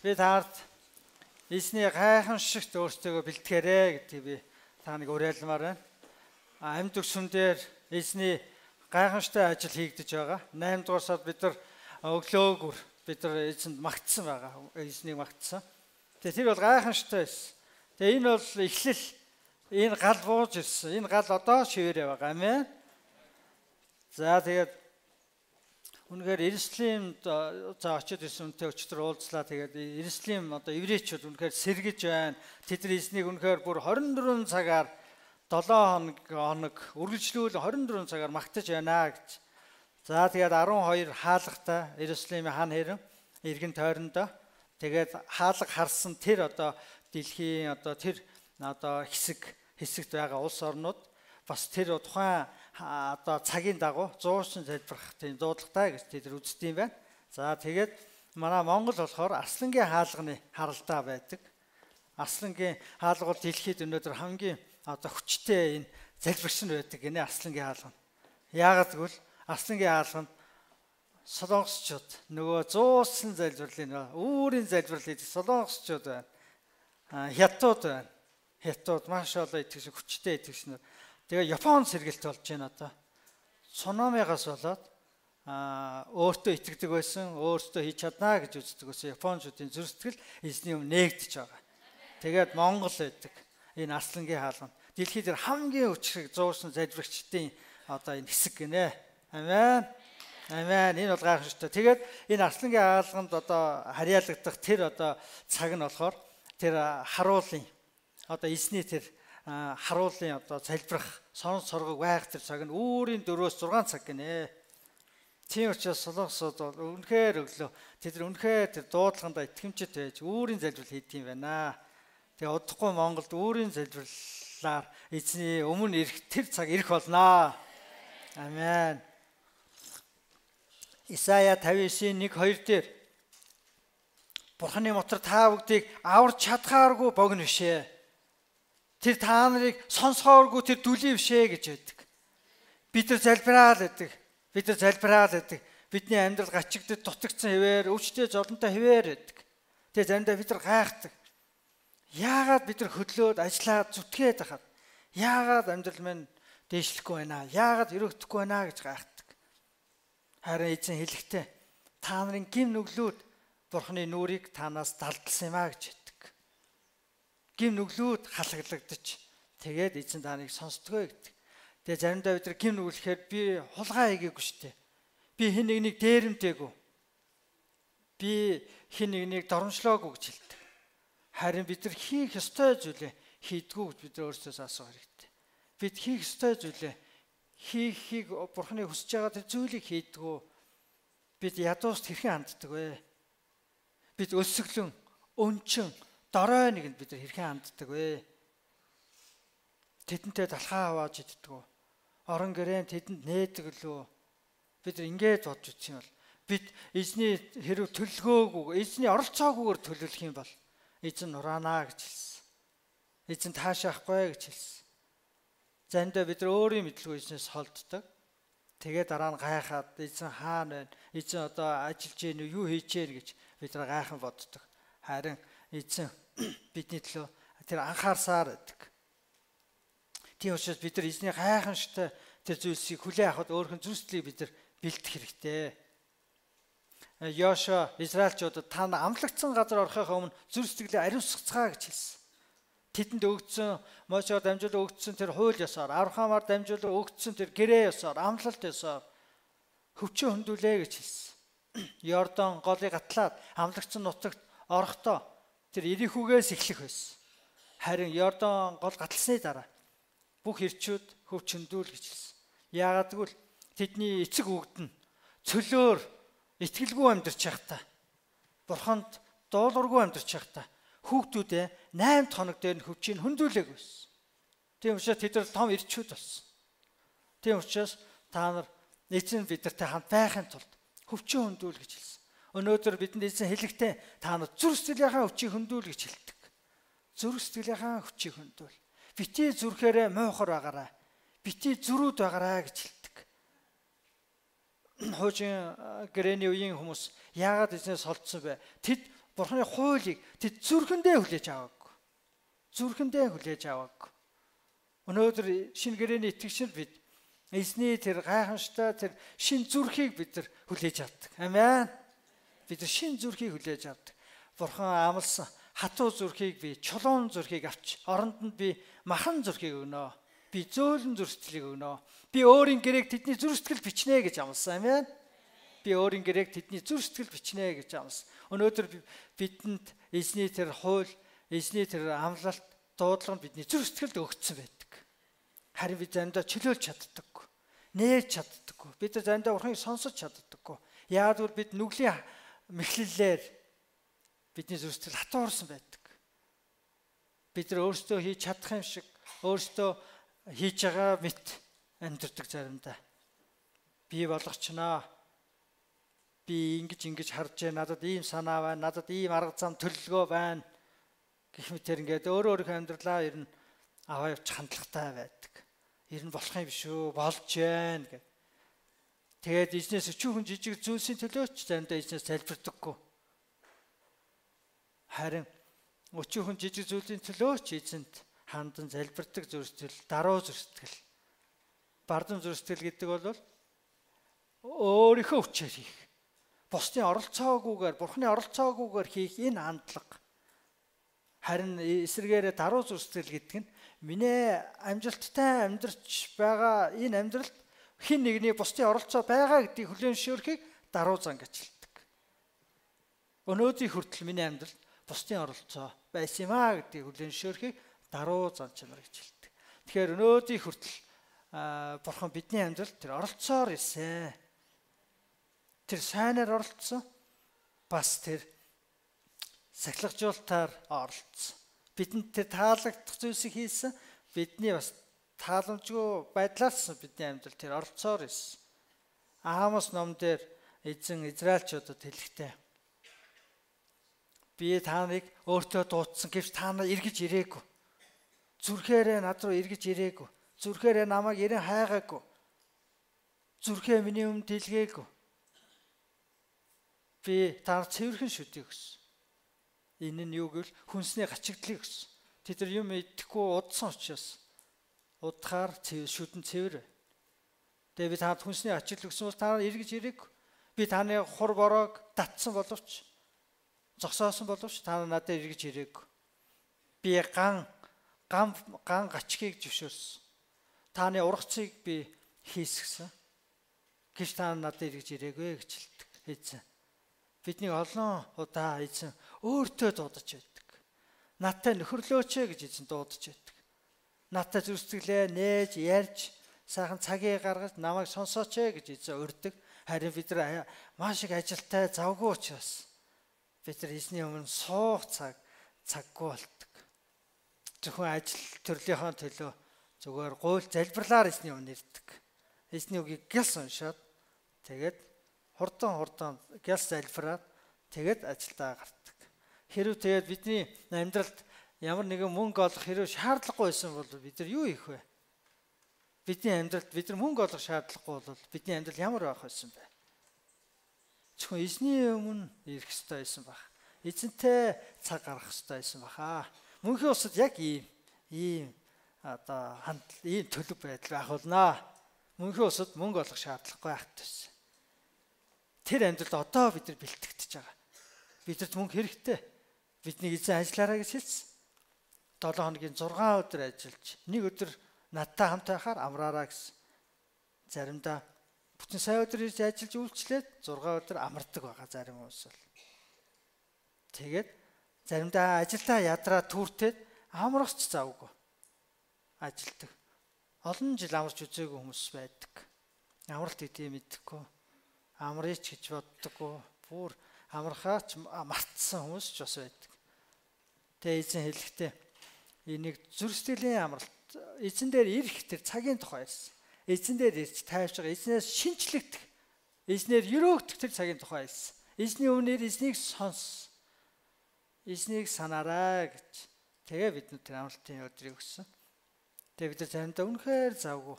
Би таард эзний гайхамшигт өөртөө бэлтгэрэй гэдгийг би таныг уриалмаар байна. Амьд өгсөн дээр эзний гайхамшигтай ажил хийгдэж байгаа. 8 дугаар сард бид нар өглөөгөр бид нар эзэнд магтсан байгаа. Эзнийг магтсан. Тэгээ тэр бол гайхамшигтай байсан. Тэгээ энэ бол эхлэл, энэ гал бууж ирсэн. Энэ гал одоо шивэрээ байгаа. Амен. За тэгээд үнэхээр Иерусалимд очиж ирсэн үнтэй өчтөр уулзлаа. Тэгээд Иерусалим одоо еврейчүүд үнэхээр сэргэж байна. Тэдний эзнийг үнэхээр бүр 24 цагаар 7 хоног үргэлжлүүл 24 цагаар магтаж байна гэж. За тэгээд 12 хаалгатай Иерусалимын хан хэрэн эргэн тойрондоо тэгээд хаалга харсан тэр одоо дэлхийн одоо тэр одоо хэсэгт байгаа улс орнууд бас тэр тухайн одоо цагийн дагуу 100 залбирах тийм дуудлагатай гэж тэд үздэг юм байна. За тэгээд манай Монгол болохоор Арслангийн хаалганы харалдаа байдаг. Арслангийн хаалга бол дэлхийд өнөөдөр хамгийн одоо хүчтэй энэ залбирч байдаг гинэ Арслангийн хаалга. Яагаад гэвэл Арслангийн хаалга нь солонгосчууд нөгөө зуусан залбирлын өөрийн залбирлыг солонгосчууд байна. Хятад байна. Хятад маш олон итгэж хүчтэй итгэж. Тэгээ Япон сэргэлт болж байна одоо. Цунамигаас болоод өөртөө итгэдэг байсан, өөртөө хийж чаднаа гэж үздэг байсан Япончуудын зүрх сэтгэл эзний өмнө нээгдэж байгаа. Тэгээд Монгол байдаг. Энэ Арслангийн хаалга. Дэлхийд хамгийн өчрөг зуурсан залбирагчдын одоо энэ хэсэг гинэ. Амен. Амен. Энэ бол гайхамшигтай. Тэгээд энэ Арслангийн хаалганд одоо харьяалагдах тэр одоо цаг нь болохоор тэр харуулын одоо эзний тэр харуулын одоо залбирах сонс соргог байх тэр цаг нь өөрийн 4-6 цаг гинэ. Тийм учраас солонгосууд бол үнэхээр өглөө тэд үнэхээр тэр дуудлаганд итгэмжтэй байж өөрийн залбирал хийдэг юм байна. Тэгээ удахгүй Монголд өөрийн залбирлаар эзний өмнө ирэх тэр цаг ирэх болноо. Амен. Исая 59:1-2 дээр Бурханы мотор та бүгдийг аварч чадхааргүй богино бишээ. Тэр та нарыг сонсохооргүй тэр дүлий бишээ гэж байдаг. Бид нар залбираад байдаг. Бид нар залбираад байдаг. Бидний амьдрал гачигдад дутагдсан хэвээр, өвчтэй жолонтой хэвээр байдаг. Тэгээ заримдаа бид нар гайхдаг. Яагаад бид нар хөдлөөд ажиллаад зүтгээд байхад яагаад амьдрал минь дээшлэхгүй байна? Яагаад өрөөхдөхгүй байна гэж гайхдаг. Харин эзэн хэлэхдээ та нарын гим нүглүүд Бурханы нүрийг танаас далдалсан юм а гэж хэлдэг. Гим нүглүүд халаглагдаж тэгээд эзэн таныг сонсдгоо гэдэг. Тэгээ заримдаа бид нар гим нүглэхээр би хулгай хийгээгүй шүү дээ. Би хэн нэгнийг дээрэмдээгүй. Би хэн нэгнийг доромжлоогүй гэж хэлдэг. Харин бид нар хийх ёстой зүйлээ хийдгүү гэж бид өөрсдөөс асуух хэрэгтэй. Бид хийх ёстой зүйлээ хийхийг Бурханы хүсэж байгаа тэр зүйлийг хийдгүү. Бид ядууст хэрхэн ханддаг вэ? Бид өсөглөн, өнчин, дорой нэгэнд бид нар хэрхэн ханддаг вэ? Тэдэнтэй талхаа хавааж иддэг үү? Орон гэрээнд тэдэнд нээдэг лөө? Бид нар ингэж бодж үзсэн юм бол бид эзний хэрэг төлөлгөөгүй, эзний оролцоогүйгээр төлөвлөх юм бол эзэн нураанаа гэж хэлсэн. Эзэн таашаахгүй гэж хэлсэн. Заримдаа бид нар өөрийн мэдлгүй эзнээс холддог. Тэгээд дараа нь гайхаад эзэн хаана байна? Эзэн одоо ажиллаж гин юу хийж гин гэж бид нар гайхан боддог. Харин эзэн бидний төлөө тэр анхаарсаар байдаг. Тийм учраас бид нар эзний гайхамшигтай тэр зүйлсийг хүлээн авахд өөрхөн зүрхлийг бид нар бэлдэх хэрэгтэй. Йошуа Израильчуудад та амлагдсан газар орохын өмнө зүрх сэтгэлээ ариусгацгаа гэж хэлсэн. Тэдэнд өгдсөн Мошеор дамжуулан өгдсөн тэр хууль ёсоор, Авраамаар дамжуулан өгдсөн тэр гэрээ ёсоор, амлалт ёсоор хөвчөө хөндүүлээ гэж хэлсэн. Йордан голыг гатлаад амлагдсан нутагт орохдоо тэр Ирихүгээс эхлэх байсан. Харин Йордан гол гатлсны дараа бүх ирчүүд хөвч хөндүүл гэж хэлсэн. Яагаад гэвэл тэдний эцэг өвгд нь цөлөөр итгэлгүй амьдарч байхдаа Бурханд дуулуургүй амьдарч байхдаа хүүхдүүдээ 8 хоног дээр нь хөвчийг хөндүүлээг байсан. Тийм учраас тэд нар том ирчүүд болсон. Тийм учраас та нар эзэн бидэртэй хамт байхын тулд хөвчөө хөндүүл гэж хэлсэн. Өнөөдөр бидэнд эзэн хэлэхдээ та нар зүрх сэтгэлийнхаа хүчийг хөндүүл гэж хэлдэг. Зүрх сэтгэлийнхаа хүчийг хөндүүл. Битээ зүрхээрээ муухар байгаарай. Битээ зүрүүд байгаарай гэж хэлдэг. Хуучин гэрээний үеийн хүмүүс яагаад эзнээс холдсон бэ? Тэд Бурханы хуулийг тэд зүрхэндээ хүлээж аваагүй. Зүрхэндээ хүлээж аваагүй. Өнөөдөр шинэ гэрээний итгэгчид бид эзний тэр гайхамшигтай тэр шин зүрхийг бид нар хүлээж авдаг. Амен. Бид нар шин зүрхийг хүлээж авдаг. Бурхан амласан хатуу зүрхийг би чулуун зүрхийг авч орондонд би махан зүрхийг өгнө. Би зөөлөн зүрхтгэлийг өгнө. Би өөрийн гэрээг тэдний зүрхтгэл бичнэ гэж амласан. Амен. Би өөрийн гэрээг тэдний зүрхтгэл бичнэ гэж амласан. Өнөөдөр бидэнд эзний тэр хууль, эзний тэр амлалт, дуудлага нь бидний зүрхтгэлд өгөгдсөн байдаг. Харин бид заримдаа чөлөөлж чаддаггүй. Нээж чаддаггүй. Бид нар заримдаа Бурханыг сонсож чаддаггүй. Яг л бид нүглийн мэхлэлээр бидний зүрхтгэл хатуурсан байдаг. Бид нар өөрсдөө хийж чадах юм шиг өөрсдөө хийж байгаа мэт амьдэрдэг заримдаа. Би болгочноо. Би ингэж харж байна. Надад ийм санаа байна. Надад ийм арга зам төлөвлөгөө байна. Гэх мэтэр ингээд өөрийнхөө амьдралаа ер нь аваа явууч хандлагатай байдаг. Ер нь болох юм биш үү? Болж байна гэх. Тэгээд эзнээс өчүүхэн жижиг зүйлсийн төлөөч заримдаа эзнээс залбирдаггүй. Харин өчүүхэн жижиг зүйлийн төлөөч эзэнт хандан залбирдаг зүрхтгэл, даруй зүрхтгэл. Бардам зүрхтгэл гэдэг бол өөрийнхөө хүчээр хийх. Бусдын оролцоогүйгээр, Бурханы оролцоогүйгээр хийх энэ хандлага. Харин эсрэгээрээ даруй зүрхтгэл гэдэг нь миний амжилттай амьдарч байгаа энэ амьдралд хэн нэгний бусдын оролцоо байгаа гэдгийг хүлээн зөвшөөрөхийг даруй занг ажилтдаг. Өнөөдрийн хүртэл миний амьдралд бусдын оролцоо байсан юм аа гэдгийг хүлээн зөвшөөрөхийг даруй зан чанар гэж хэлдэг. Тэгэхээр өнөөдрийн хүртэл Бурхан бидний амьдралд тэр оролцоор ирсэн. Тэр сайнаар оролцсон. Бас тэр сахилгажуулалтаар оролцсон. Бидэнд тэр таалагдах зүйлсийг хийсэн. Бидний бас тааламжгүй байдлаарсан бидний амьдрал тэр оролцоор ирсэн. Аамос ном дээр эзэн Израильчуудад хэлэхдээ би та нарыг өөртөө дуудсан гэвч та нар эргэж ирээгүй. Зүрхээрээ над руу эргэж ирээгүй. Зүрхээрээ намайг ирэн хайгаагүй. Зүрхээ миний өмнө дэлгээгүй. Би та нар цэвэрхэн шүдийг өгсөн. Энэ нь юу гэвэл хүнсний гачигдлыг өгсөн. Тэд нар юм идэхгүй удсан учраас удахаар шүдэн цэвэр. Тэгээ би танд хүнсний гачигдал өгсөн бол та нар эргэж ирээгүй. Би таны хур бороог татсан боловч зогсоосон боловч та нар надад эргэж ирээгүй. Би ган гачгийг зөвшөөрсөн. Таны ургацыг би хийсгсэн. Гэвч та нар надад эргэж ирээгүй гэж хэлдэг. Эзэн. Бидний олон удаа эзэн өөртөө дуудаж байдаг. Надтай нөхөрлөөч гэж эзэн дуудаж байдаг. Надтай зүрстгэлээ нээж, ярьж, сайхан цагийг гаргаж намайг сонсооч гэж эзэн урьдаг. Харин бид нар маш их ажилтай завгүй учраас бид нар эзний өмнө суух цаггүй болдог. Зөвхөн ажил төрлийнхөө төлөө зүгээр гуйл залбирлаар эзний өмнө ирдэг. Эзний үгийг гялс уншаад тэгээд хурдан гялс залбираад тэгээд ажилдаа гардаг. Хэрвээ тэгээд бидний амьдралд ямар нэгэн мөнгө олох хэрэг шаардлагагүй байсан бол бид нар юу хийх вэ? Бидний амьдралд бид нар мөнгө олох шаардлагагүй бол бидний амьдрал ямар байх байсан бэ? Зөвхөн эзний өмнө ирэх ёстой байсан баг. Эзэнтэй цаг гаргах ёстой байсан баха. Мөнхийн усад яг ийм төлөв байдал байх болно. Мөнхийн усад мөнгө олох шаардлагагүй байх гэсэн. Тэр амьдралд одоо бид нар бэлтгэж байгаа. Бидэрт мөнгө хэрэгтэй. Бидний эзэн ажиллаарай гэж хэлсэн. 7 хоногийн 6 өдөр ажиллаж, нэг өдөр надтай хамт байхаар амраараа гэсэн. Заримдаа бүтэн сая өдөр ирж ажиллаж үйлчлээд 6 өдөр амардаг байгаа зарим хүмүүс бол. Тэгээд заримдаа ажилдаа ядраа түүртээд амрахч завгүй. Ажилдаг. Олон жил амарч үзээгүй хүмүүс байдаг. Амралт гэдгийг мэдхгүй. Амрыч гэж боддоггүй. Бүр амархаач мартсан хүмүүс ч бас байдаг. Тэгээ эзэн хэлэхдээ энийг зүрхсэтгэлийн амралт эзэн дээр ирэх тэр цагийн тухай хэлсэн. Эзэн дээр ирж тайвш байгаа, эзнээс шинчлэгдэх, эзнээр өрөөгдөх тэр цагийн тухай хэлсэн. Эзний өмнөр эзнийг сонс. Эзнийг санаарай гэж. Тэгээ бид тэр амралтын өдрийг өгсөн. Тэгээ бид заримдаа үнэхээр завгүй.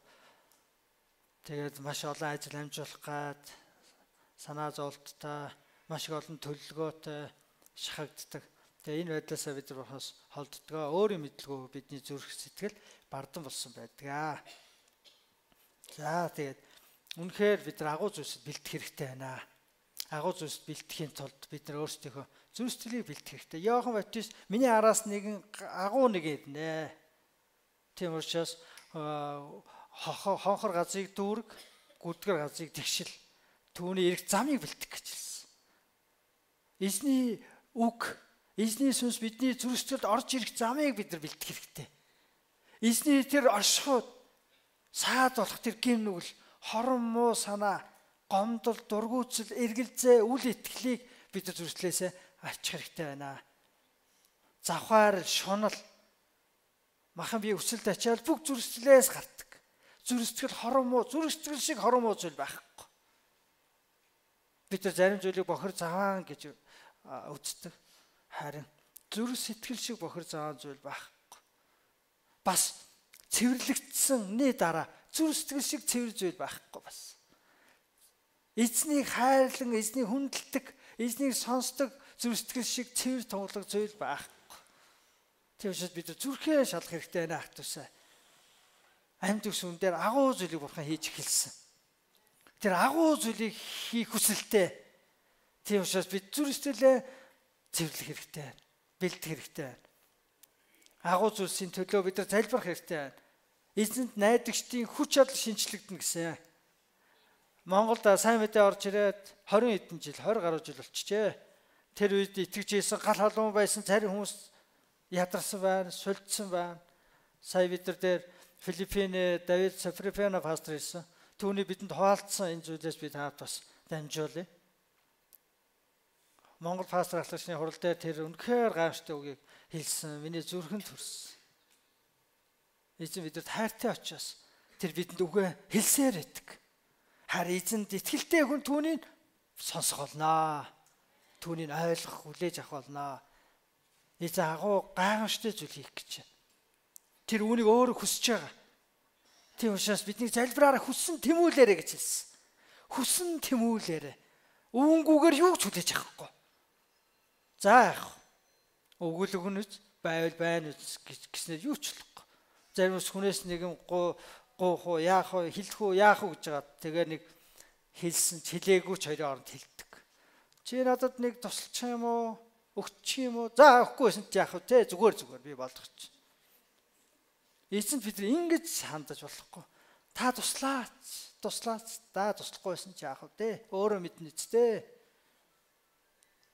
Тэгээд маш олон ажил амжуулах гад санаа зовлттой, маш их олон төлөвлөгөөтэй, шахагддаг. Тэгээ энэ байдлаасаа бид бурхаас холддгоо. Өөрийн мэдлгүй бидний зүрх сэтгэл бардан болсон байдаг. За тэгээд үнэхээр бид нар агуу зүйлсэд бэлдэх хэрэгтэй байна. Агуу зүйлсэд бэлтгэхийн тулд бид нар өөрсдийнхөө зүрх сэтгэлийг бэлдэх хэрэгтэй. Иохан Баптист миний араас нэгэн агуу нэг ирнэ. Тийм учраас хонхор газрыг дүүрэг, гүдгэр газрыг тэгшил. Түүний эрх замыг бэлтгэх гэж хэлсэн. Эзний үг, эзний сүнс бидний зүрх сэтгэлд орж ирэх замыг бид нар бэлтгэх хэрэгтэй. Эзний тэр оршихуйд саад болох тэр гин нүгэл, хорон муу санаа, гомдол, дургуутсал, эргэлзээ, үл итгэлийг бид нар зүрхлээсээ авчих хэрэгтэй байна. Завхаар, шунал, махан бие өсөлт ачаал бүх зүрх сэтгэлээс гардаг. Зүрх сэтгэл хорон муу, зүрх сэтгэл шиг хорон муу зүйл байхгүй. Бид нар зарим зүйлийг бохир заваан гэж үздэг. Харин зүрх сэтгэл шиг бохир заваан зүйл байхгүй. Бас цэвэрлэгдсэнний дараа зүрх сэтгэл шиг цэвэр зүйл байхгүй бас. Эзнийг хайрлан, эзнийг хүндэлдэг, эзнийг сонсдог зүрх сэтгэл шиг цэвэр тунгалаг зүйл байхгүй. Тийм учраас бид зүрхээ шалах хэрэгтэй байна хатусаа. Амьд өвсөн дээр агуу зүйлийг бурхан хийж эхэлсэн. Тэр агуу зүйлийг хийх хүсэлтэй. Тийм учраас бид зүрх сэтгэлээ цэвэрлэх хэрэгтэй, бэлдэх хэрэгтэй. Агуу зүйлсийн төлөө бид нар залбирах хэрэгтэй. Эзэнд найдагчдын хүч чадал шинчлэгдэнэ гэсэн. Монголд сайн мэдээ орж ирээд 20 хэдэн жил, 20 гаруй жил болчихжээ. Тэр үед итгэж ийсэн гал халуун байсан царийн хүмүүс ядарсан байна, сулдсан байна. Сая бид нар дээр Филиппиний Давид Сафрифена пастор ирсэн. Түүний бидэнд хуваалцсан энэ зүйлээс би таад бас дамжуулъя. Монгол пастор ахлагчны хурал дээр тэр үнэхээр гайхамшигт үгийг хэлсэн. Миний зүрхэнд хүрсэн. Эзэн бидэнд хайртай учраас тэр бидэнд үгээ хэлсээр байдаг. Харин эзэнд итгэлтэй хүн түүнийг сонсох болно. Түүнийг ойлгох, хүлээж авах болно. Эзэн агуу гайхамшигт зүйл хийх гэж байна. Тэр үүнийг өөрөө хүсэж байгаа. Тийм учраас бидний залбираараа хүссэн тэмүүлээрэ гэж хэлсэн. Хүссэн тэмүүлээрэ. Үүнгүүгээр юу ч хүлээж авахгүй. За яах вэ? Өгөл өгнөж, байвал байна гэснээр юу ч болохгүй. Зарим хүнээс нэгэн гоо яах вэ, хэлэх үү, яах вэ гэж байгаа. Тэгээ нэг хэлсэн ч хэлээгүй ч хоёрын оронд хэлдэг. Чи надад нэг тусалчих юм уу? Өгчих юм уу? За өгөхгүй байсан ч яах вэ те? Зүгээр би болдох чинь. Эцэнд бид ингэж хандаж болохгүй. Та туслаач. Да туслахгүй байсан ч яах вэ те? Өөрөө мэднэ үстэй.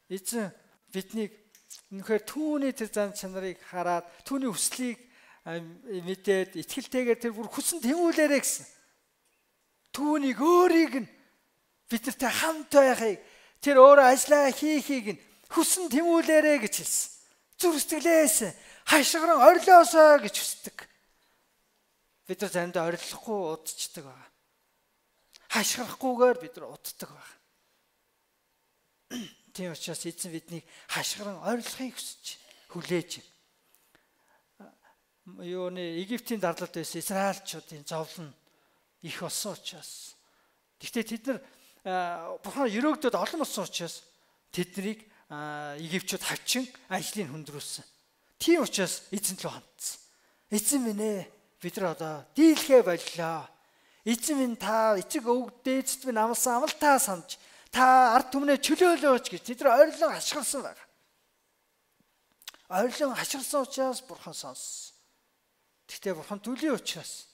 Эцэн биднийг үнэхээр түүний тэр зан чанарыг хараад түүний хүслийг мэдээд итгэлтэйгээр тэр бүр хүссэн тэмүүлээрэ гэсэн. Түүнийг өөрийг нь бидэртэй хамт байхыг тэр өөрөө ажиллаа хийхийг нь хүссэн тэмүүлээрэ гэж хэлсэн. Зүрх сэтгэлээс хашгиран орилоосоо гэж хүсдэг. Бид нар заримдаа ориллохгүй удчихдаг байна. Хашгирахгүйгээр бид нар уддаг байна. Тийм учраас эзэн биднийг хашгиран орилохыг хүсэж хүлээж. Египтийн дарлалд байсан Израильчуудын зовлон их болсон учраас. Гэхдээ тэд нар бурхан өрөөгдөд олон болсон учраас тэднийг Египтчууд хавчин ажлыг хөндрүүлсэн. Тийм учраас эзэн рүү хандсан. Эзэн минь ээ, бид нар одоо дийлхэ боллоо. Эзэн минь та эцэг өвөг дээдсэд минь амласан амлалтаа санаж та ард түмнээ чөлөөлөөч гэж тэд нар ойрлон хашгирсан байна. Ойрлон хашгирсан учраас бурхан сонссон. Гэхдээ бурхан түлийн учраас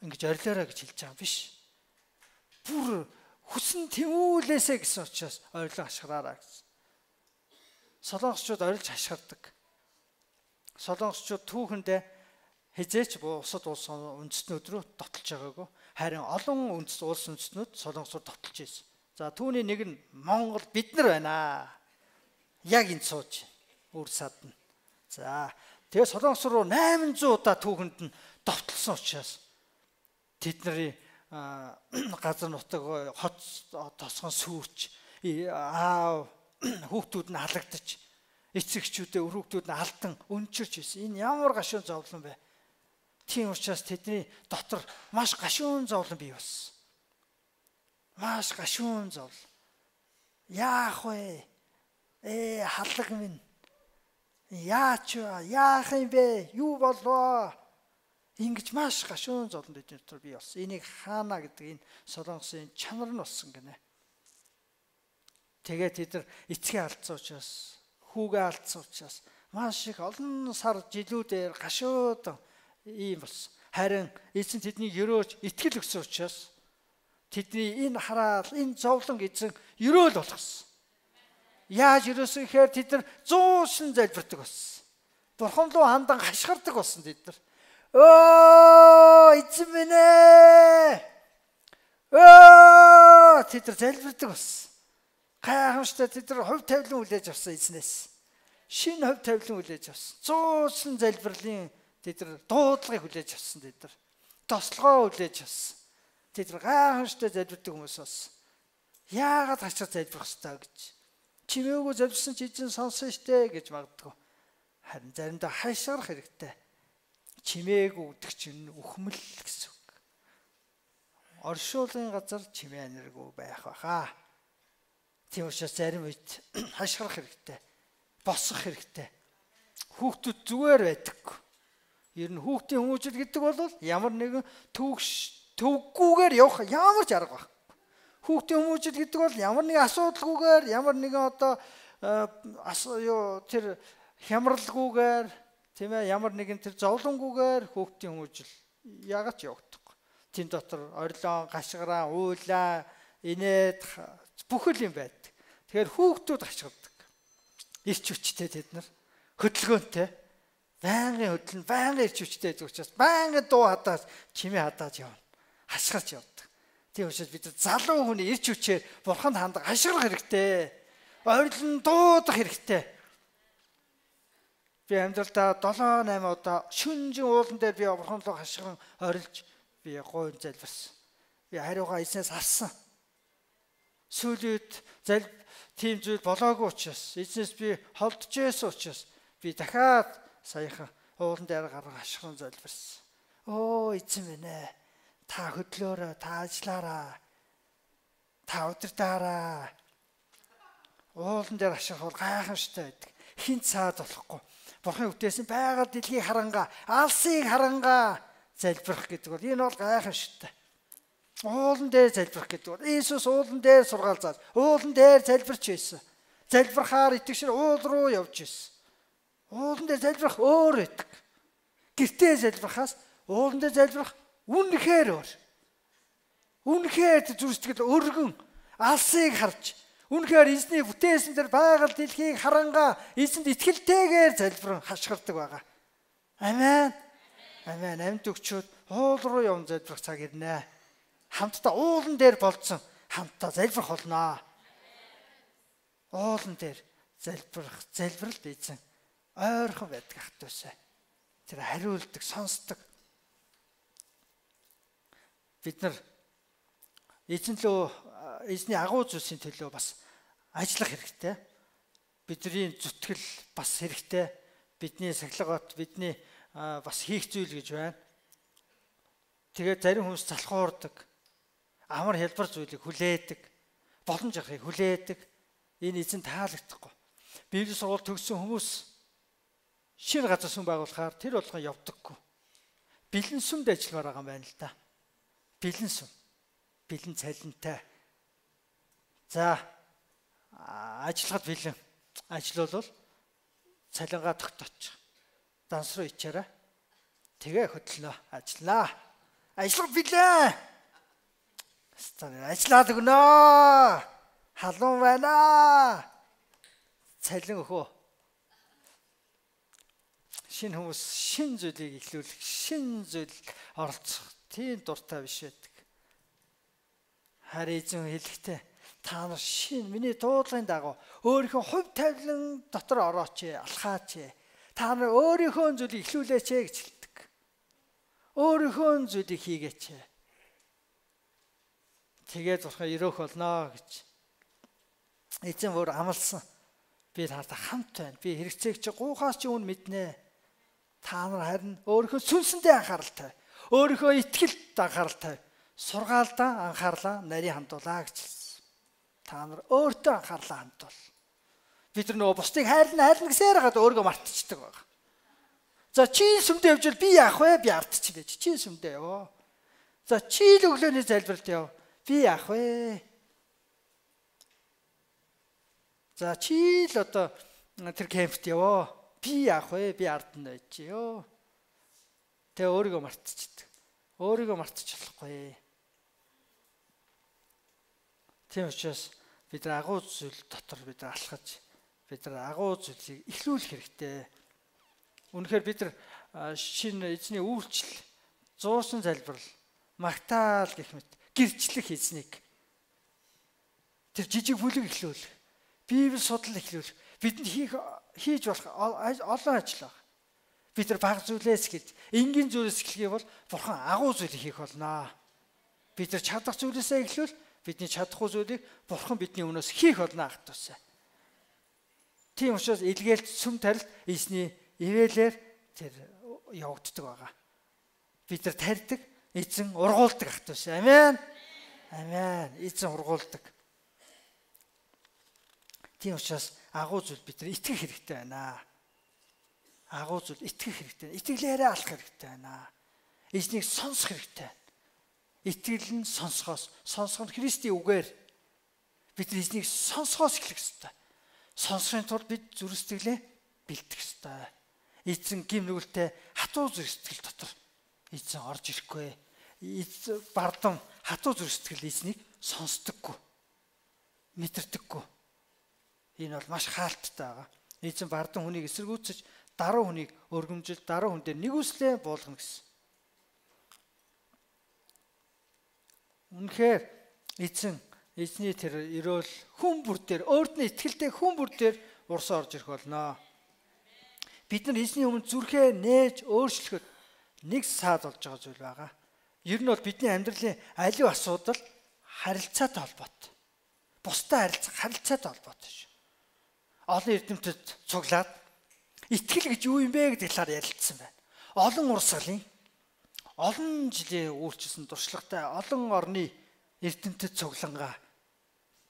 ингэж ойрлоорой гэж хэлж байгаа биш. Бүр хүсн тэмүүлээсэ гэсэн учраас ойрлон хашгираараа гэсэн. Солонгосчууд ойрлж хашгирдаг. Солонгосчууд түүхэндээ хизээч бусад улс үндэстнүүд рүү дотолж байгаагүй. Харин олон улс үндэстнүүд солонгосоор дотолж ирсэн. За түүний нэг нь Монгол бид нар байна. Яг энэ сууж үр садна. За тэгээ солонгос руу 800 удаа түүхэнд нь довтлсон учраас тэдний газар нутаг хот тосгон сүүч аав хүүхдүүд нь халагдаж эцэгчүүдээ өрөвгдүүд нь алдан өнчирч байсан. Энэ ямар гашуун зовлон бэ? Тийм учраас тэдний дотор маш гашуун зовлон бий болсон. Маш гашуун зовлон. Яах вэ? Халаг минь. Яач вэ? Яах юм бэ? Юу болов? Ингэж маш гашуун зовлон бидний дотор бий болсон. Энийг хаана гэдэг энэ Солонгосын чанар нь болсон гинэ. Тэгээд тэд нар эцгээ алдсан учраас, хүүгээ алдсан учраас маш их олон сар жилүүдээр гашуудан ийм болсон. Харин эзэн тэднийг өрөөж итгэл өгсөн учраас тэдний энэ хараал, энэ зовлон эзэн өрөөл болгосон. Яаж өрөөсөн гэхээр тэд нар зуушлан залбирдаг болсон. Бурхан руу хандан хашгирдаг болсон тэд нар. Эзэн минь ээ! Тэд нар залбирдаг болсон. Гайхамшигтай тэд нар хувь тавилан хүлээж авсан эзнээс. Шинэ хувь тавилан хүлээж авсан. Зуушлан залбирлын тэд нар дуудлагыг хүлээж авсан тэд нар. Тослогоо хүлээж авсан. Тэд нар гайхамшигтай залбирдаг хүмүүс болсон. Яагаад хачир залбирх ёстой гэж. Чимээгүй залбирсан чи эзэн сонсон штэ гэж магадгүй. Харин заримдаа хайшгарах хэрэгтэй. Чимээгүй гэдэг чинь үхмэл гэсэн үг. Оршуулгын газар чимээ нэргүй байх баха. Тийм учраас зарим үед хашгирах хэрэгтэй. Босох хэрэгтэй. Хүүхдүүд зүгээр байдаггүй. Ер нь хүүхдийн хүмүүжил гэдэг бол ямар нэгэн төвггүйгээр явах ямар ч арга байхгүй. Хүүхдийн хүмүүжил гэдэг бол ямар нэгэн асуудалгүйгээр, ямар нэгэн тэр хямралгүйгээр, тийм ээ, ямар нэгэн тэр зовлонгүйгээр хүүхдийн хүмүүжил яагаад ч явагдахгүй. Тэн дотор орилон, гашгараа, уйлаа, инээд бүхэл юм байдаг. Тэгэхээр хүүхдүүд хашгирдаг. Ирч хүчтэй тэд нар хөдөлгөөнтэй. Байнгын хөдлөн, байнгын ирч хүчтэй гэж учраас байнгын дуу хадаад, чимээ хадаад явна. Хашгирч явдаг. Тийм учраас бид залуу хүний ирч хүчээр бурханд хандаг хашгирах хэрэгтэй. Орилон дуудах хэрэгтэй. Би амьдралдаа 7-8 удаа шүнжин уулан дээр би бурхан руу хашгиран орилж би гойн залбирсан. Би хариугаа эзнээс авсан. Сүүлд тийм зүйл болоогүй учраас эзнээс би холдож байсан учраас би дахиад саяхан уулан дээр гаран хашгиран залбирсан. Эзэн минь ээ. Та хөдлөөрөө, та ажиллаараа. Та удирдаараа. Уулан дээр хашгирах бол гайхамшигтай байдаг. Хин цаад болохгүй. Бурхан үтээсэн байгаль дэлхийг харангаа, алсыг харангаа залбирах гэдэг бол энэ бол гайхамшигтай. Уулан дээр залбирах гэдэг бол Иесус уулан дээр сургаал зааж, уулан дээр залбирч байсан. Залбирахаар итгэгчээр уул руу явж байсан. Уулан дээр залбирах өөр байдаг. Гэртээ залбирахаас уулан дээр залбирах үнэхээр өөр. Үнэхээр зүрстгэл өргөн алсыг харж, үнэхээр эзний бүтээсэн дээр байгаль дэлхийг харангаа эзэнд итгэлтэйгээр залбиран хашгирдаг байгаа. Амен. Амен. Амьд өгчүүд уул руу явна залбирах цаг ирнэ. Хамтдаа уулан дээр болцсон хамтдаа залбирах болно. Уулан дээр залбиралд эзэн ойрхон байдаг ахтуусаа. Тэр хариулдаг, сонсдог. Бид нар эзний агуу зүйлсийн төлөө бас ажиллах хэрэгтэй. Бидний зүтгэл бас хэрэгтэй. Бидний сахилгаат бидний бас хийх зүйл гэж байна. Тэгээд зарим хүмүүс залхуурдаг. Амар хэлбэр зүйлийг хүлээдэг. Боломж авахыг хүлээдэг. Энэ эзэн таалагдахгүй. Библи сургууль төгссөн хүмүүс шинэ газар сүм байгуулахаар тэр болгон явдаггүй. Бэлэн сүмд ажилламаар байгаа юм байна л да. Бэлэн сүм. Бэлэн цалинтай. За ажиллахад бэлэн. Ажиллавал цалингаа тогтооч. Данс руу ичээрээ. Тэгээ хөдлөнө. Ажиллаа. Ажиллах бэлэн. Ажиллаад өгнө. Халуун байна. Цалин өгөө. Шинэ хүмүүс шинэ зүйлийг эхлүүлэх, шинэ зүйл оролцох тийм дуртай биш байдаг. Харин эзэн хэлэхдээ та нар шинэ миний дуудлагын дагуу өөрийнхөө хувь тавилан дотор орооч, алхаач. Та нар өөрийнхөө зүйлийг эхлүүлээч гэж хэлдэг. Өөрийнхөө зүйлийг хийгээч. Тэгээд бурхан өрөөх болно гэж. Эзэн өөр амласан. Би таатай хамт байна. Би хэрэгцээг чи гуйхаас чи үн мэднэ. Та нар харин өөрийнхөө сүнсэндээ анхааралтай. Өөрийнхөө итгэлд анхааралтай. Сургаалдаа анхаарлаа нарийн хандуулаа гэж хэлсэн. Та нар өөртөө анхаарлаа хандуул. Бид нар нөгөө бусдыг хайрлна гэсээр хагаад өөрийгөө мартчихдаг байна. За чи сүмдээ явж би яах вэ? Би ардчих байж. Чи сүмдээ яваа. За чи л өглөөний залбиралд яв. Би яах вэ? За чи л одоо тэр кемпт яваа. Би яах вэ? Би ард нь байж ёо. Тэгээ өөрийгөө мартчихдаг. Өөрийгөө мартчих болохгүй. Тийм учраас бид нар агуу зүйл дотор бид нар алхаж бид нар агуу зүйлийг эхлүүлэх хэрэгтэй. Үнэхээр бид нар шинэ эзний үйлчлэл, зуусан залбирал, магтаал гэх мэт гэрчлэх эзнийг тэр жижиг бүлэг эхлүүлэх, Библи судлал эхлүүлэх, бидэнд хийж болох олон ажил байна. Бид нар бага зүйлээс гэж энгийн зүйлээс эхлэхий бол Бурхан агуу зүйл хийх болно. Бид нар чадах зүйлээсээ эхлүүл бидний чадахгүй зүйлийг Бурхан бидний өмнөөс хийх болно гэх тусаа. Тийм учраас илгээлт сүм тарилт эзний ивэлэр тэр явагддаг байгаа. Бид нар тарьдаг, эзэн ургуулдаг гэх тусаа. Амен. Амен. Эзэн ургуулдаг. Тийм учраас агуу зүйл бид нар итгэх хэрэгтэй байна. Агуу зүйл итгэх хэрэгтэй. Итгэлээрээ алах хэрэгтэй байна. Эзнийг сонсох хэрэгтэй. Итгэл нь сонсохоос, сонсох нь Христийн үгээр бид эзнийг сонсохоос эхлэх ёстой. Сонсохын тулд бид зүрх сэтгэлээ бэлтгэх ёстой. Эзэн гим нүгэлтэй хатуу зүрх сэтгэл дотор эзэн орж ирэхгүй. Эзэн бардам хатуу зүрх сэтгэл эзнийг сонсдоггүй. Мэдэрдэггүй. Энэ бол маш хаалттай байгаа. Эзэн бардам хүнийг эсэргүүцэж, даруй хүнийг өргөмжил, даруй хүн дээр нэгүслээ буулгана гэсэн. Үнэхээр эзний тэр өрөөл хүн бүр дээр өөртөө итгэлтэй хүн бүр дээр урсаа орж ирэх болно. Бид нар эзний өмнө зүрхээ нээж өөрчлөхөд нэг саад болж байгаа зүйл байгаа. Ер нь бол бидний амьдралын аливаа асуудал харилцаатай холбоотой. Бусдад харилцаатай холбоотой шүү. Олон эрдэмтэд цуглаад итгэл гэж юу юм бэ гэдэг талаар ярилцсан байна. Олон урсгалын олон жилийн үйлчлсэн туршлагатай олон орны эрдэмтэд цуглангаа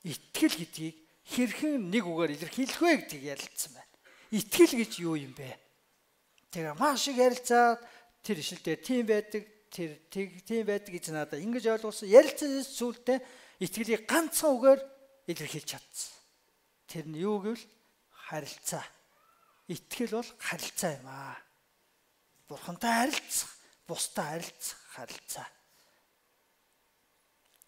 итгэл гэдгийг хэрхэн нэг үгээр илэрхийлэх вэ гэдгийг ярилцсан байна. Итгэл гэж юу юм бэ? Тэгээ маш их ярилцаад тэр ишил дээр тийм байдаг, тэр тийм байдаг гэж надад ингэж ойлгуулсан. Ярилцсан зүйлтэй итгэлийг ганцхан үгээр илэрхийлж чадсан. Тэр нь юу гэвэл харилцаа. Итгэл бол харилцаа юм аа. Бурхантай харилцах, бусдад харилцах харилцаа.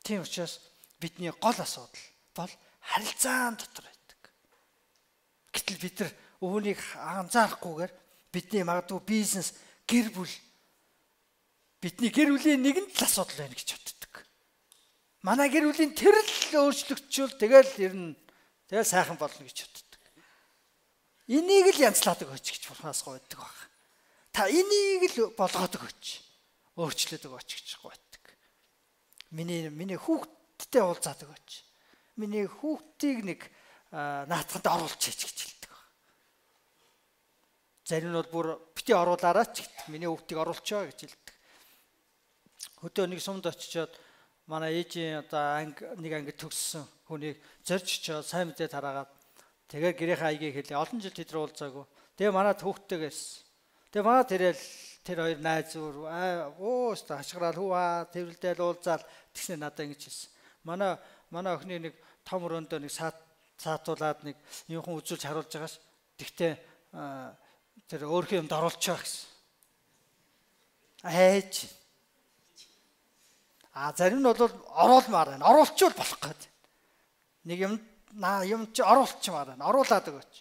Тийм учраас бидний гол асуудал бол харилцаан дотор байдаг. Гэтэл бид нар үүнийг анзаарахгүйгээр бидний магадгүй бизнес, гэр бүл бидний гэр бүлийн нэгэн л асуудал байна гэж боддог. Манай гэр бүлийн тэр л өөрчлөгчвөл тэгэл ирнэ. Тэгэл сайхан болно гэж боддог. Энийг л янзлаадаг өгч гэж Бурханаас гуйдаг баг. Та энийг л болгоод өгч. Өөрчлөд өгч гэж гуйдаг. Миний хүүхдтэй уулзаад өгч. Миний хүүхдийг нэг наатахад оруулчих гэж хэлдэг. Зарим нь бол бүр бити оруулаарай ч гэдэг. Миний хүүхдийг оруулчаа гэж хэлдэг. Хөдөө нэг сумд очичоод манай ээжийн одоо нэг ангид төгссөн хүнийг зорж очоод сайн мэдээ тараагаад тэгээ гэрийнхээ аягийг хэлээ. Олон жил тэд нар уулзаагүй. Тэгээ манай хүүхдтэйгээ ирсэн. Тэгээ манай тэр хоёр найз зур өөстө хашгирал хөваа тэрвэлдэл уулзаал тэгснэ надад ингэж хэлсэн. Манай охины нэг том өрөөндөө нэг саатуулаад нэг юухан үзүүлж харуулж байгаас тэгтээ тэр өөрхөн юмд оруулчаа гэсэн. Ээж. Зарим нь бол оруулмаар байна. Оруулчвал болох гэдэг. Нэг юм чи оруулчмаар байна. Оруулаад өгөөч.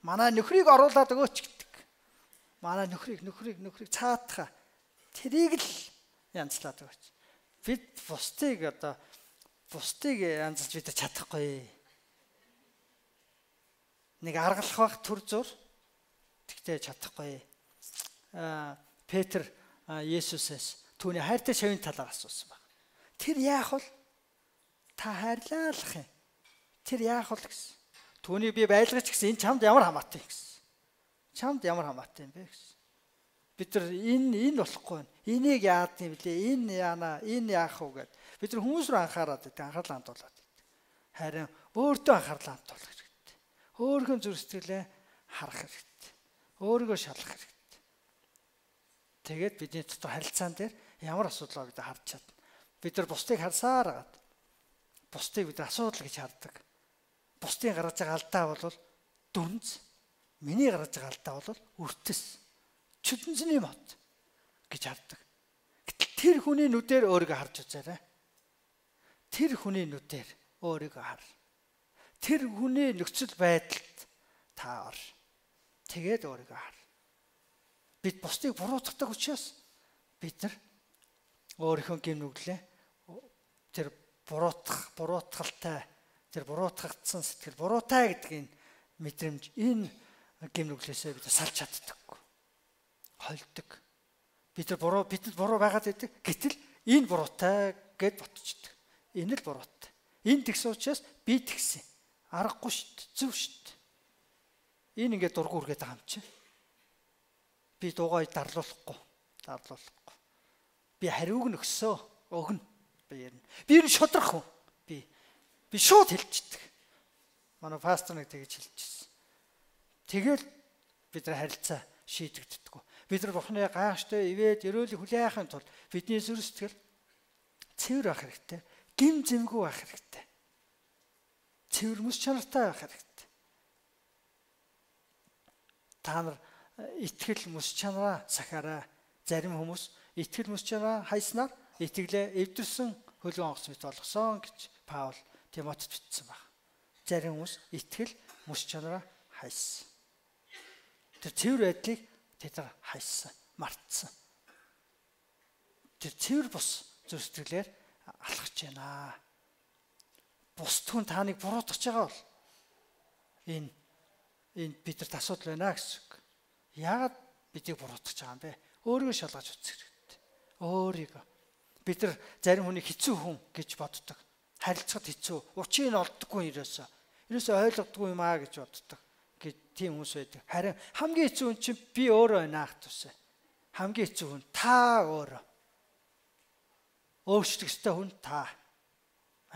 Манай нөхрийг оруулаад өгөөч гэдэг. Манай нөхрийг цаатахаа. Тэрийг л янзлаад өгөөч. Бид бусдыг янзлж бид чадахгүй. Нэг аргалах бах төр зур тэгтээ чадахгүй. Петр Есүсээс түүний хайртай шавийн талаар асуусан баг. Тэр яах вэ? Та хайрлаалах юм. Тэр яах вэ гэсэн. Түүнийг би байлгаж гэсэн энэ чамд ямар хамаатай гэсэн. Чамд ямар хамаатай юм бэ гэсэн. Бид нар энэ болохгүй байна. Энийг яад юм блэ? Энэ яах вэ гэд. Бид нар хүмүүс рүү анхаарал хандуулаад байдаг. Харин өөртөө анхаарал хандуулах хэрэгтэй. Өөрийнхөө зүрх сэтгэлээ харах хэрэгтэй. Өөрийгөө шалгах хэрэгтэй. Тэгээд бидний дотор харилцаан дээр ямар асуудал байгааг харж чадна. Бид нар бусдыг харсаар агаад бусдыг бид асуудал гэж хардаг. Бусдын гаргаж байгаа алдаа бол дүнз, миний гаргаж байгаа алдаа бол үртэс, чүдэнзний мод гэж хардаг. Гэтэл тэр хүний нүдээр өөрийгөө харж үзээрэй. Тэр хүний нүдээр өөрийгөө хар. Тэр хүний нөхцөл байдалд та ор. Тэгээд өөрийгөө хар. Бид бусдыг буруутгадаг учраас бид нар өөрийнхөө гэм нүглээ тэр буруутгалтай, тэр буруутгагдсан сэтгэл, буруутай гэдгийг мэдрэмж энэ гэм нүглээсээ бид салж чаддаггүй. Хольдог. Бид буруу байгаад байдаг. Гэтэл энэ буруутай гэд ботчдөг. Энэ л буруутай. Энэ тэгсэн учраас би тэгсэн. Аргагүй шүү дээ. Зөв шүү дээ. Энэ ингээд дургу үргээд байгаа юм чинь. Би дуугаа дарлуулахгүй. Би хариуг нь өгнө. Би ярина. Би энэ шудрах хүн. Би шууд хэлчихдэг. Манай пастор нэг тэгж хэлчихсэн. Тэгэл бид нар харилцаа шийдэгддэггүй. Бид нар Бурхны гайхштай ивэд өрөөлийг хүлээхин тулд бидний зүрх сэтгэл цэвэр байх хэрэгтэй. Гим зэмгүй байх хэрэгтэй. Цэвэр мэс чанартай байх хэрэгтэй. Та нар итгэл мэс чанараа сахаараа. Зарим хүмүүс итгэл мэс чанараа хайснаар итгэлээ эвдэрсэн хөлөө онгоц мэт болгосон гэж Паул Тимотед бичсэн баг. Зарим хүмүүс итгэл мэс чанараа хайсан. Тэр цэвэр байдлыг тэд нар хайсан, мартсан. Тэр цэвэр бус зүрх сэтгэлээр алхаж байна. Бусд хүн таныг буруутгах байгаа бол энэ бидэрт асуудал байна гэсэн үг. Яагаад бидийг буруутгах байгаа юм бэ? Өөрийгөө шалгаж үзэх хэрэгтэй. Өөрийгөө. Бид нар зарим хүнийг хэцүү хүн гэж боддог. Харилцахад хэцүү. Учрыг нь олддоггүй ерөөсөө. Ерөөсөө ойлгодоггүй юм аа гэж боддог. Тийм хүмүүс байдаг. Харин хамгийн хэцүү хүн чинь би өөрөө байна ах тусаа. Хамгийн хэцүү хүн та өөрөө. Өөрчлөх ёстой хүн та.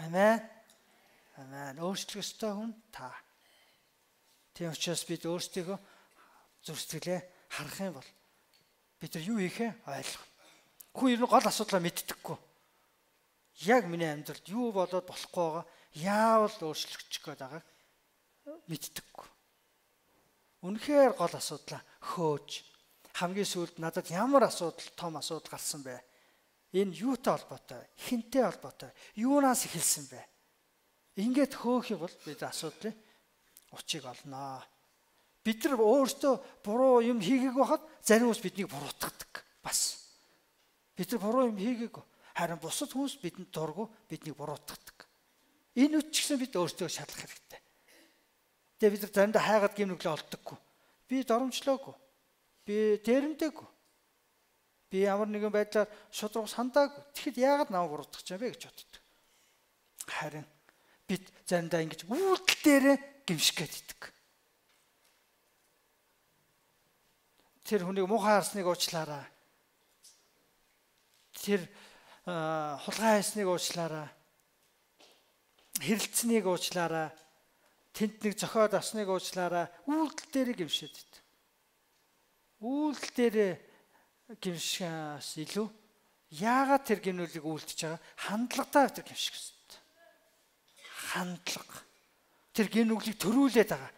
Амен. Өөрчлөх ёстой хүн та. Тийм учраас бид өөрсдийгөө зүрх сэтгэлээ харах юм бол бид нар юу хийхээ ойлгох. Хүн ер нь гол асуудлаа мэддэггүй. Яг миний амьдралд юу болоод болохгүй байгаа, яавал өөрчлөгдчих гээд байгааг мэддэггүй. Үнэхээр гол асуудлаа хөөж хамгийн сүүлд надад ямар асуудал, том асуудал гарсан бэ? Энэ юутай холбоотой, хинтэй холбоотой, юунаас эхэлсэн бэ? Ингээд хөөх юм бол бид асуудлын учийг олноо. Бид нар өөрсдөө буруу юм хийгээг байхад зарим хүмүүс биднийг буруутгадаг. Бас бид нар буруу юм хийгээгүй. Харин бусад хүмүүс бидэнд дургу биднийг буруутгадаг. Энэ үт ч гэсэн бид өөрсдөө шалгах хэрэгтэй. Тэгээ бид нар заримдаа хайгаад гимнүглээ олддоггүй. Би доромжлоогүй. Би дээрэмдээгүй. Би ямар нэгэн байдлаар шудраг сандаагүй. Тэгэхэд яагаад намайг буруутгах юм бэ гэж боддог. Харин бид заримдаа ингэж үйлдэл дээрээ гимших гэдэг. Тэр хүнийг муухай харсныг уучлаарай. Тэр хулгай хайсныг уучлаарай. Хэрэлцсэнийг уучлаарай. Тэнд нэг зохиод авсныг уучлаарай. Үйлдэл дээрээ гимшээд байд. Үйлдэл дээрээ гимшээс илүү яагаад тэр гимнүүлийг үйлдэж байгаа? Хандлагатай тэр гимших хэрэгтэй. Хандлага. Тэр гимнүглийг төрүүлээд байгаа.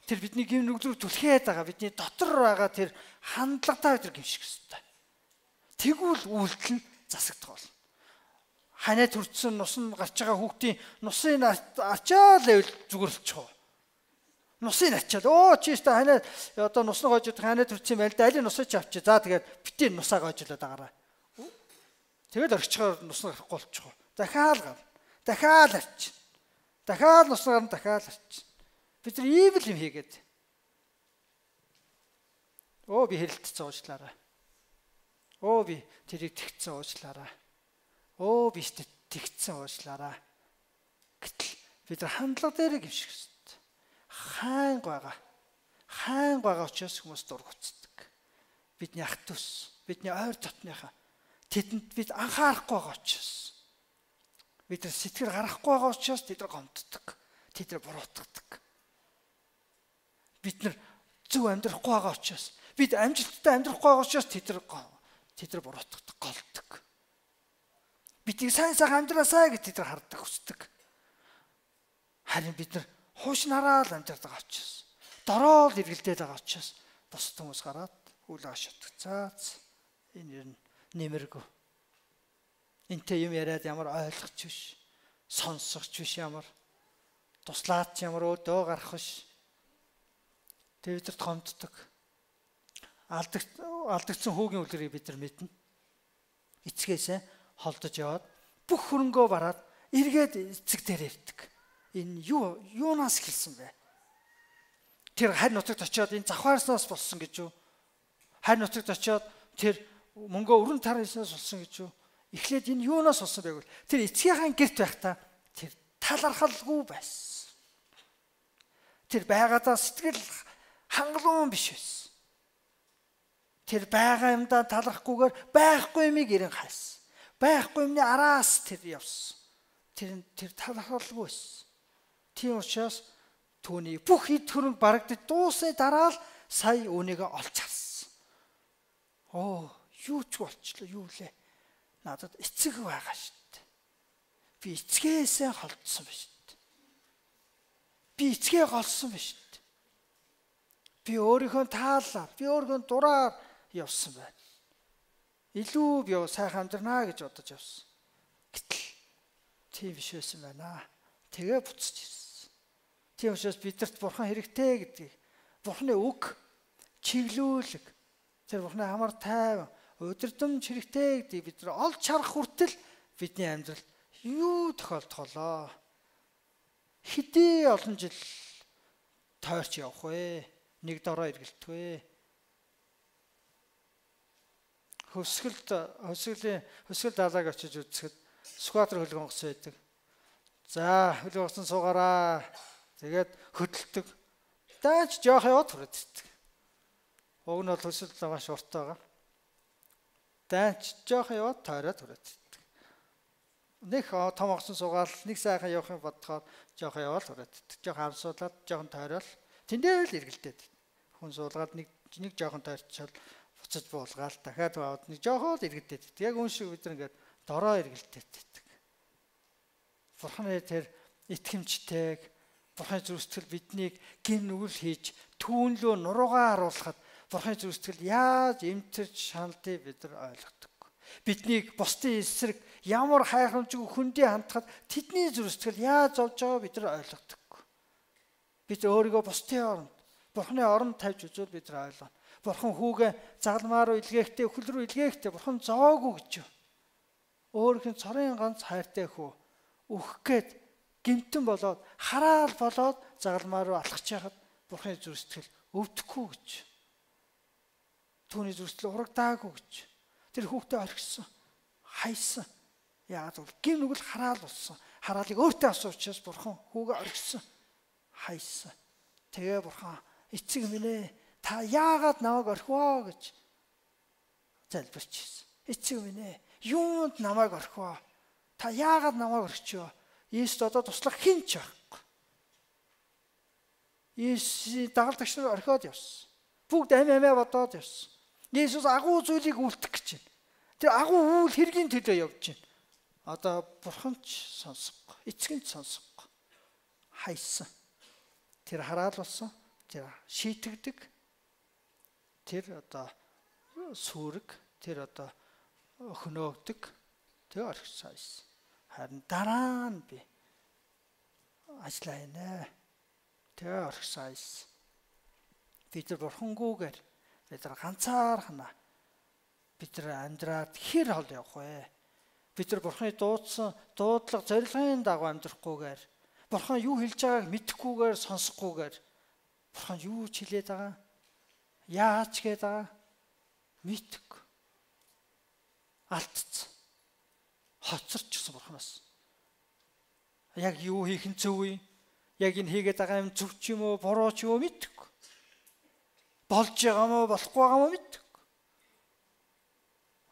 Тэр бидний гимнүглийг түлхээд байгаа. Бидний дотор байгаа тэр хандлагатай тэр гимших хэрэгтэй. Тэгвэл үйлдэл нь засагдах болно. Ханаа төрцсөн нус нь гарч байгаа хүүхдийн нусыг ачаал байвал зүгэрлчих уу? Нусыг ачаал. Чи өөртөө ханаа одоо нус нь гоожод ханаа төрцсөн байл да. Алийг нусыг авчи. За тэгээд битээ нусаа гоожлоод агараа. Тэгээд орчихоор нус нь гарахгүй болчих уу? Дахиад гар. Дахиад арч. Дахиад нус нь гарна дахиад арч. Бид нар ийм л юм хийгээд. Би хэрэлдсэн уучлаарай. Би тэрийг тэгцэн уучлаарай. Би тэгцэн уучлаарай. Гэтэл бид нар хандлага дээр гимших хэрэгтэй. Хаанга байгаа учраас хүмүүс дургуцдаг. Бидний ах дүүс, бидний ойр дотныхаа тэдэнд бид анхаарахгүй байгаа учраас. Бид нар сэтгэл гаргахгүй байгаа учраас тэд нар гомддог. Тэд нар буруутгадаг. Бид нар зөв амьдрахгүй байгаа учраас, бид амжилттай амьдрахгүй байгаа учраас тэд нар буруутгадаг, голддог. Бидийг сайн амьдраасаа гэж тэд нар харддаг, хүсдэг. Харин бид нар хуушнараа л амьдраад байгаа учраас, дороо л эргэлдээд байгаа учраас бусад хүмүүс гараад үл ашигладаг. Заац энэ юм нэмэргүй. Энтэй юм яриад ямар ойлгоч биш, сонсогч биш ямар, туслаад ямар өөдөө гарах биш. Тэг бид нар томддог. Алдагдсан хүүгийн үлгэрийг бид нар мэднэ. Эцгээсээ холдож яваад бүх хөрөнгөө бараад эргээд эцэг дээр ирдэг. Энэ юунаас хэлсэн бэ? Тэр харь нутагт очиод энэ завхаарснаас болсон гэж юу? Харь нутагт очиод тэр мөнгө өрн тараснаас болсон гэж юу? Эхлээд энэ юунаас болсон байг вэ? Тэр эцгийнхаа гэрт байхдаа тэр талархалгүй байсан. Тэр байгаадаа сэтгэл хангалуун биш байсан. Тэр байгаа юмдаа талархгүйгээр байхгүй юмыг ирэн хайсан. Байхгүй юмны араас тэр явсан. Тэр талархалгүй байсан. Тийм учраас түүний бүх эд хөрөнгө барагдаж дуусны дараа л сая үүнийгээ олж харсан. Юу ч болчлоо, юу лээ. Надад эцэг байгаа шүү дээ. Би эцгээсээ холдсон биш шүү дээ. Би эцгээ голсон биш шүү дээ. Би өөрийнхөө таалаар, би өөрийнхөө дураар явсан байна. Илүү би сайхан амьдрнаа гэж бодож явсан. Гэтэл тийм биш байсан байна. Тэгээ буцаж ирсэн. Тийм учраас бидэрт бурхан хэрэгтэй гэдгийг, бурханы үг, чиглүүлэг, тэр бурханы амар тайван, удирдамж хэрэгтэй гэдгийг бид нар олж харах хүртэл бидний амьдралд юу тохиолдголоо. Хэдий олон жил тойрч явах вэ? Нэг дороо эргэлтвэ. Хөсгөл даалаг очиж үзэхэд скватер хөлгөнгос байдаг. За хөлгөнгосон суугаараа. Тэгээд хөдөлдөг. Даач жоох яваад хүрээддэг. Уг нь бол хөсөл маш урт байгаа. Даач жоох яваад тойроод хүрээддэг. Нэг том огсон суугаал нэг сайхан явахын бодохоор жоох яваад хүрээддэг. Жоох амсуулаад жоохон тойрол тэндээ л эргэлдээд. Хүн суулгаад нэг жоохон тойрчвал буцаж буулгаал дахиад аваад нэг жоохоо л эргэлдээд. Яг үн шиг бид нар ингээд дороо эргэлдээд байдаг. Бурханы тэр итгэмжтэйг Бурханы зүрхсэтгэл биднийг гин нүгэл хийж түүнлөө нуруугаа харуулхад Бурханы зүрхсэтгэл яаж эмтэрч шаналдыг бид нар ойлгодог. Биднийг бусдын эсрэг ямар хайхрамжгүй хүндээ хандхад тэдний зүрхсэтгэл яаж зовж байгааг бид нар ойлгодог. Бид өөрийгөө бусдын оронд Бурханы оронд тавьж үзвэл бид нар ойлгоно. Бурхан хүүгээ загалмаа руу илгээхдээ өхөл рүү илгээхдээ Бурхан зоогүй гэж. Өөрийнх нь цорын ганц хайртай хүү өөх гээд гимтэн болоод хараал болоод загалмаа руу алхаж яхад Бурханы зүрхсэтгэл өвдөхгүй гэж. Түүний зүрхсэтгэл урагдаагүй гэж. Тэр хүүхдээ орхисон, хайсан. Яагаад гэвэл гим нүгэл хараал болсон. Хараалыг өөртөө асуучаас Бурхан хүүгээ орхисон, хайсан. Тэгээ Бурхан эцэг минь ээ та яагаад намайг орхивоо гэж залбирчихсэн. Эцэг минь ээ юунд намайг орхивоо? Та яагаад намайг орхичоо? Иесд одоо туслах хэн ч байхгүй. Иесийн дагалдагч нар орхиод явсан. Бүгд амиа бодоод явсан. Иесус агуу зүйлийг үлдэх гэж байна. Тэр агуу үйл хэргийн төлөө явж байна. Одоо Бурхан ч сонсохгүй, эцэг нь ч сонсохгүй. Хайсан. Тэр хараал болсон. Тэр шийтгдэг. Тэр одоо сүрэг, тэр одоо хөнөөгдөг. Тэр орхисон. Харин дараа нь би ажиллаа инэ. Тэгээ орхисон. Бид нар Бурхангүйгээр бид нар ганцаархнаа бид нар амьдраад хэр хол явах вэ? Бид нар Бурханы дуудсан дуудлага зорилгын дагуу амьдрахгүйгээр Бурхан юу хэлж байгааг мэдэхгүйгээр сонсохгүйгээр Бурхан юу ч хэлээд байгаа? Яаж гээд байгаа? Мэдэхгүй. Алдцсан. Хоцорчихсон Бурханаас. Яг юу хийх нь зөв вэ? Яг энэ хийгээд байгаа юм зөв ч юм уу, буруу ч юм уу мэдэхгүй. Болж байгаа мó, болохгүй байгаа мó мэдэхгүй.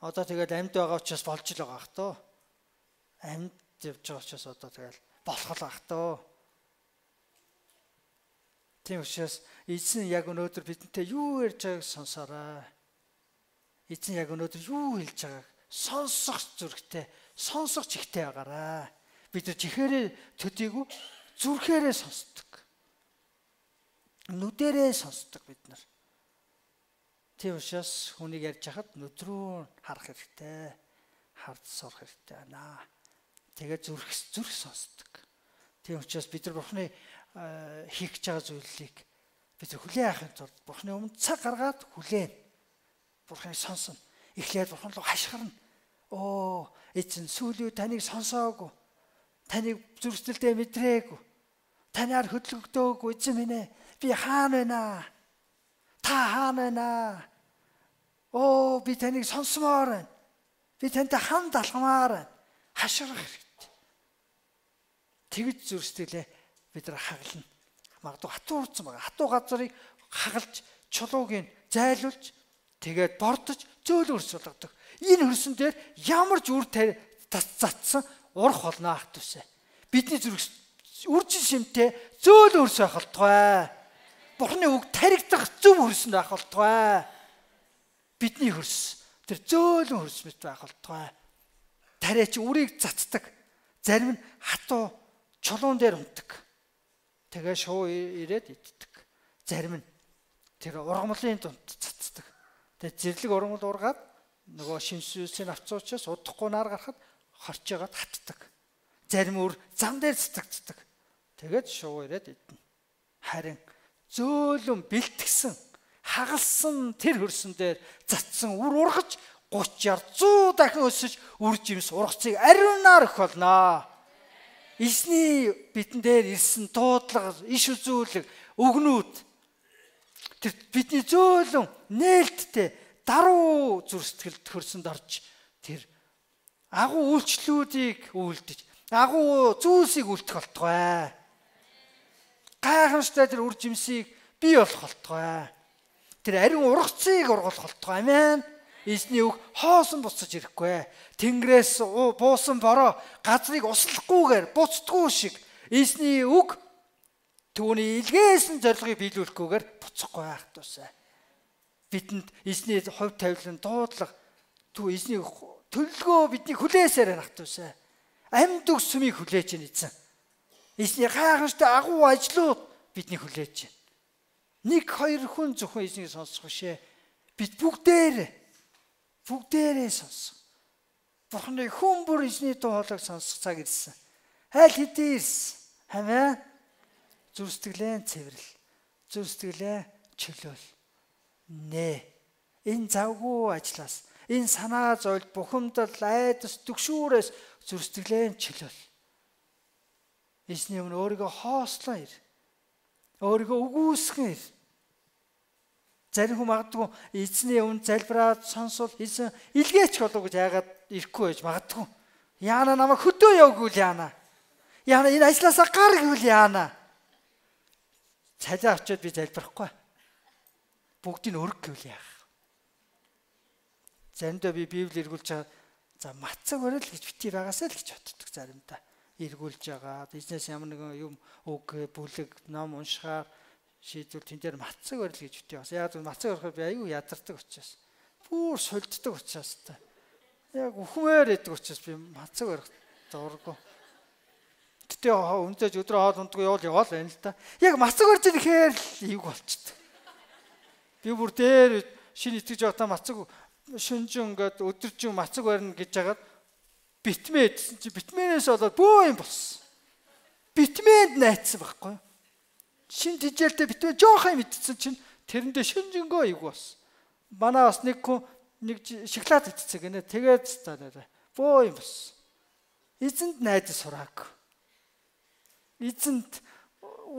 Одоо тэгээд амьд байгаа учраас болж л байгаа ах тоо. Амьд явж байгаа учраас одоо тэгэл болох л ах тоо. Тийм учраас эзэн яг өнөөдөр бидэнтэй юу ярьж байгааг сонсоорой. Эзэн яг өнөөдөр юу хэлж байгааг сонсох зүрхтэй, сонсох чихтэй байгаарай. Бид нар чихээрээ төдийгүй зүрхээрээ сонсдог. Нүдэрээ сонсдог бид нар. Тийм учраас хүнийг ярьж хахад нүд рүү харах хэрэгтэй. Хард сурах хэрэгтэй байна. Тэгээд зүрх сонсдог. Тийм учраас бид нар Бурхны хийх гэж байгаа зүйлийг бид нар хүлээн авахын тулд Бурхны өмнө цаг гаргаад хүлээн. Бурхныг сонсно. Эхлээд Бурхан руу хашгирна. Эзэн сүүлийн таныг сонсоогүй. Таныг зүрхсэлдээ мэдрээгүй. Танаар хөдөлгөгдөөгүй эзэн минь ээ. Би хаана байна? Та хаана байна? Би таныг сонсомоор байна. Би тантай хамт алхамаар байна. Хашгирах хэрэгтэй. Тэгж зүрхсэлээ бид нар хагална. Магадгүй хатуурсан байгаа. Хатуу газрыг хагалж, чулууг нь зайлуулж, тэгээд бордож, зөөлөн хөрс болгодог. Энэ хөрсөн дээр ямар ч үр татсан урах болно ах түсэ. Бидний зүрх үржин шимтэй зөөлөн хөрс байх болтугай. Бурхны үг таригдах зөв хөрсөнд байх болтугай. Бидний хөрс тэр зөөлөн хөрс мэт байх болтугай. Тариач үрийг цацдаг. Зарим нь хатуу чулуун дээр унтдаг. Тэгээ шуу ирээд иддэг. Зарим нь тэр ургамлын дунд цацдаг. Тэгээ зэрлэг ургамал ургаад нөгөө шинсүүсийн авцуучаас удахгүй нар гарахад хорчоогоод хатдаг. Зарим өөр зам дээр цацдаг. Тэгээд шуу ирээд идэнэ. Харин зөөлөн бэлтгэсэн, хагалсан тэр хөрсөн дээр цацсан үр ургаж 30, 60, 100 дахин өсөж үр жимс ургацыг ариунаар өгөх болно. Эзний бидэн дээр ирсэн дуудлага, иш үзүүлэг, өгнүүд тэр бидний зөөлөн нээлттэй даруй зүрх сэтгэлд хөрсөнд орж тэр агуу үйлчлүүдийг үйлдэж, агуу зүйлсийг үлдэх болтугай. Гайхамшигтай тэр үр жимсийг бий болох болтугай. Тэр ариун ургацыг ургуулах болтугай. Амен. Эзний үг хоосон буцаж ирэхгүй. Тэнгэрээс буусан бороо газрыг услахгүйгээр буцдаггүй шиг эзний үг түүний илгээсэн зорилгыг биелүүлэхгүйгээр буцахгүй байх тусаа. Бидэнд эзний хувь тавилан дуудлага түр эзний төлөлгөө бидний хүлээсээр байх тусаа. Амьд үг сүмийг хүлээж ийн эзэн. Эзний гайхамшигтай агуу ажлууд бидний хүлээж байна. 1, 2 хүн зөвхөн эзнийг сонсох бишээ. Бид бүгдээрээ сонсох. Бурхны хүн бүр эзний дуу хоолойг сонсох цаг ирсэн. Аль хэдийн ирсэн. Амен. Зүрх сэтгэлээ цэвэрл. Зүрх сэтгэлээ чөлөөл. Энэ завгүй ажлаас, энэ санаа зовлт, бухимдал, айдас, түгшүүрээс зүрх сэтгэлээ чөлөөл. Эзний өмнө өөрийгөө хоослон ир. Өөрийгөө үгүйсгэн ир. Зарим хүн магадгүй эзний өмнө залбираад сонсвол эзэн илгээч болов гэж яагаад ирэхгүй байж магадгүй. Яана намайг хөдөө явгүй л яана. Яана энэ ажлаасаа гар гэвэл яана. Цалиа очиод би залбирахгүй. Бүгдийг өрг гэвэл яах. Заримдаа би Библи эргүүлж байгаа за мацаг барил гэж бити байгаасаа л гэж боддог заримдаа. Эргүүлж байгаа. Бизнес ямар нэгэн юм үг бүлэг ном уншихаар шийдвэл тэн дээр мацаг барил гэж бити бас. Яг мацаг барихаар би аюу ядардаг учраас. Бүр сулддаг учраас та. Яг үхмээр идэг учраас би мацаг барих дурггүй. Гэтэ өндөж өдрөө хоол ундгүй явал байна л та. Яг мацаг барьж ирэхээр ийг болчихдээ. Би бүр дээр шинэ итгэж байхдаа мацаг шүнжин ингээд өдөржин мацаг барина гэж хагаад битмээ гэсэн чи битмэнээс болоод бөө юм болсон. Битмэнд найцсан байхгүй. Шин тижээлтэй битмээ жоохон мэдсэн чинь тэрэндээ шүнжингөө ийг болсон. Манай бас нэг шоколад идчихсэн гинэ. Тэгээд бөө юм болсон. Эзэнд найдаж сураагүй. Эзэнд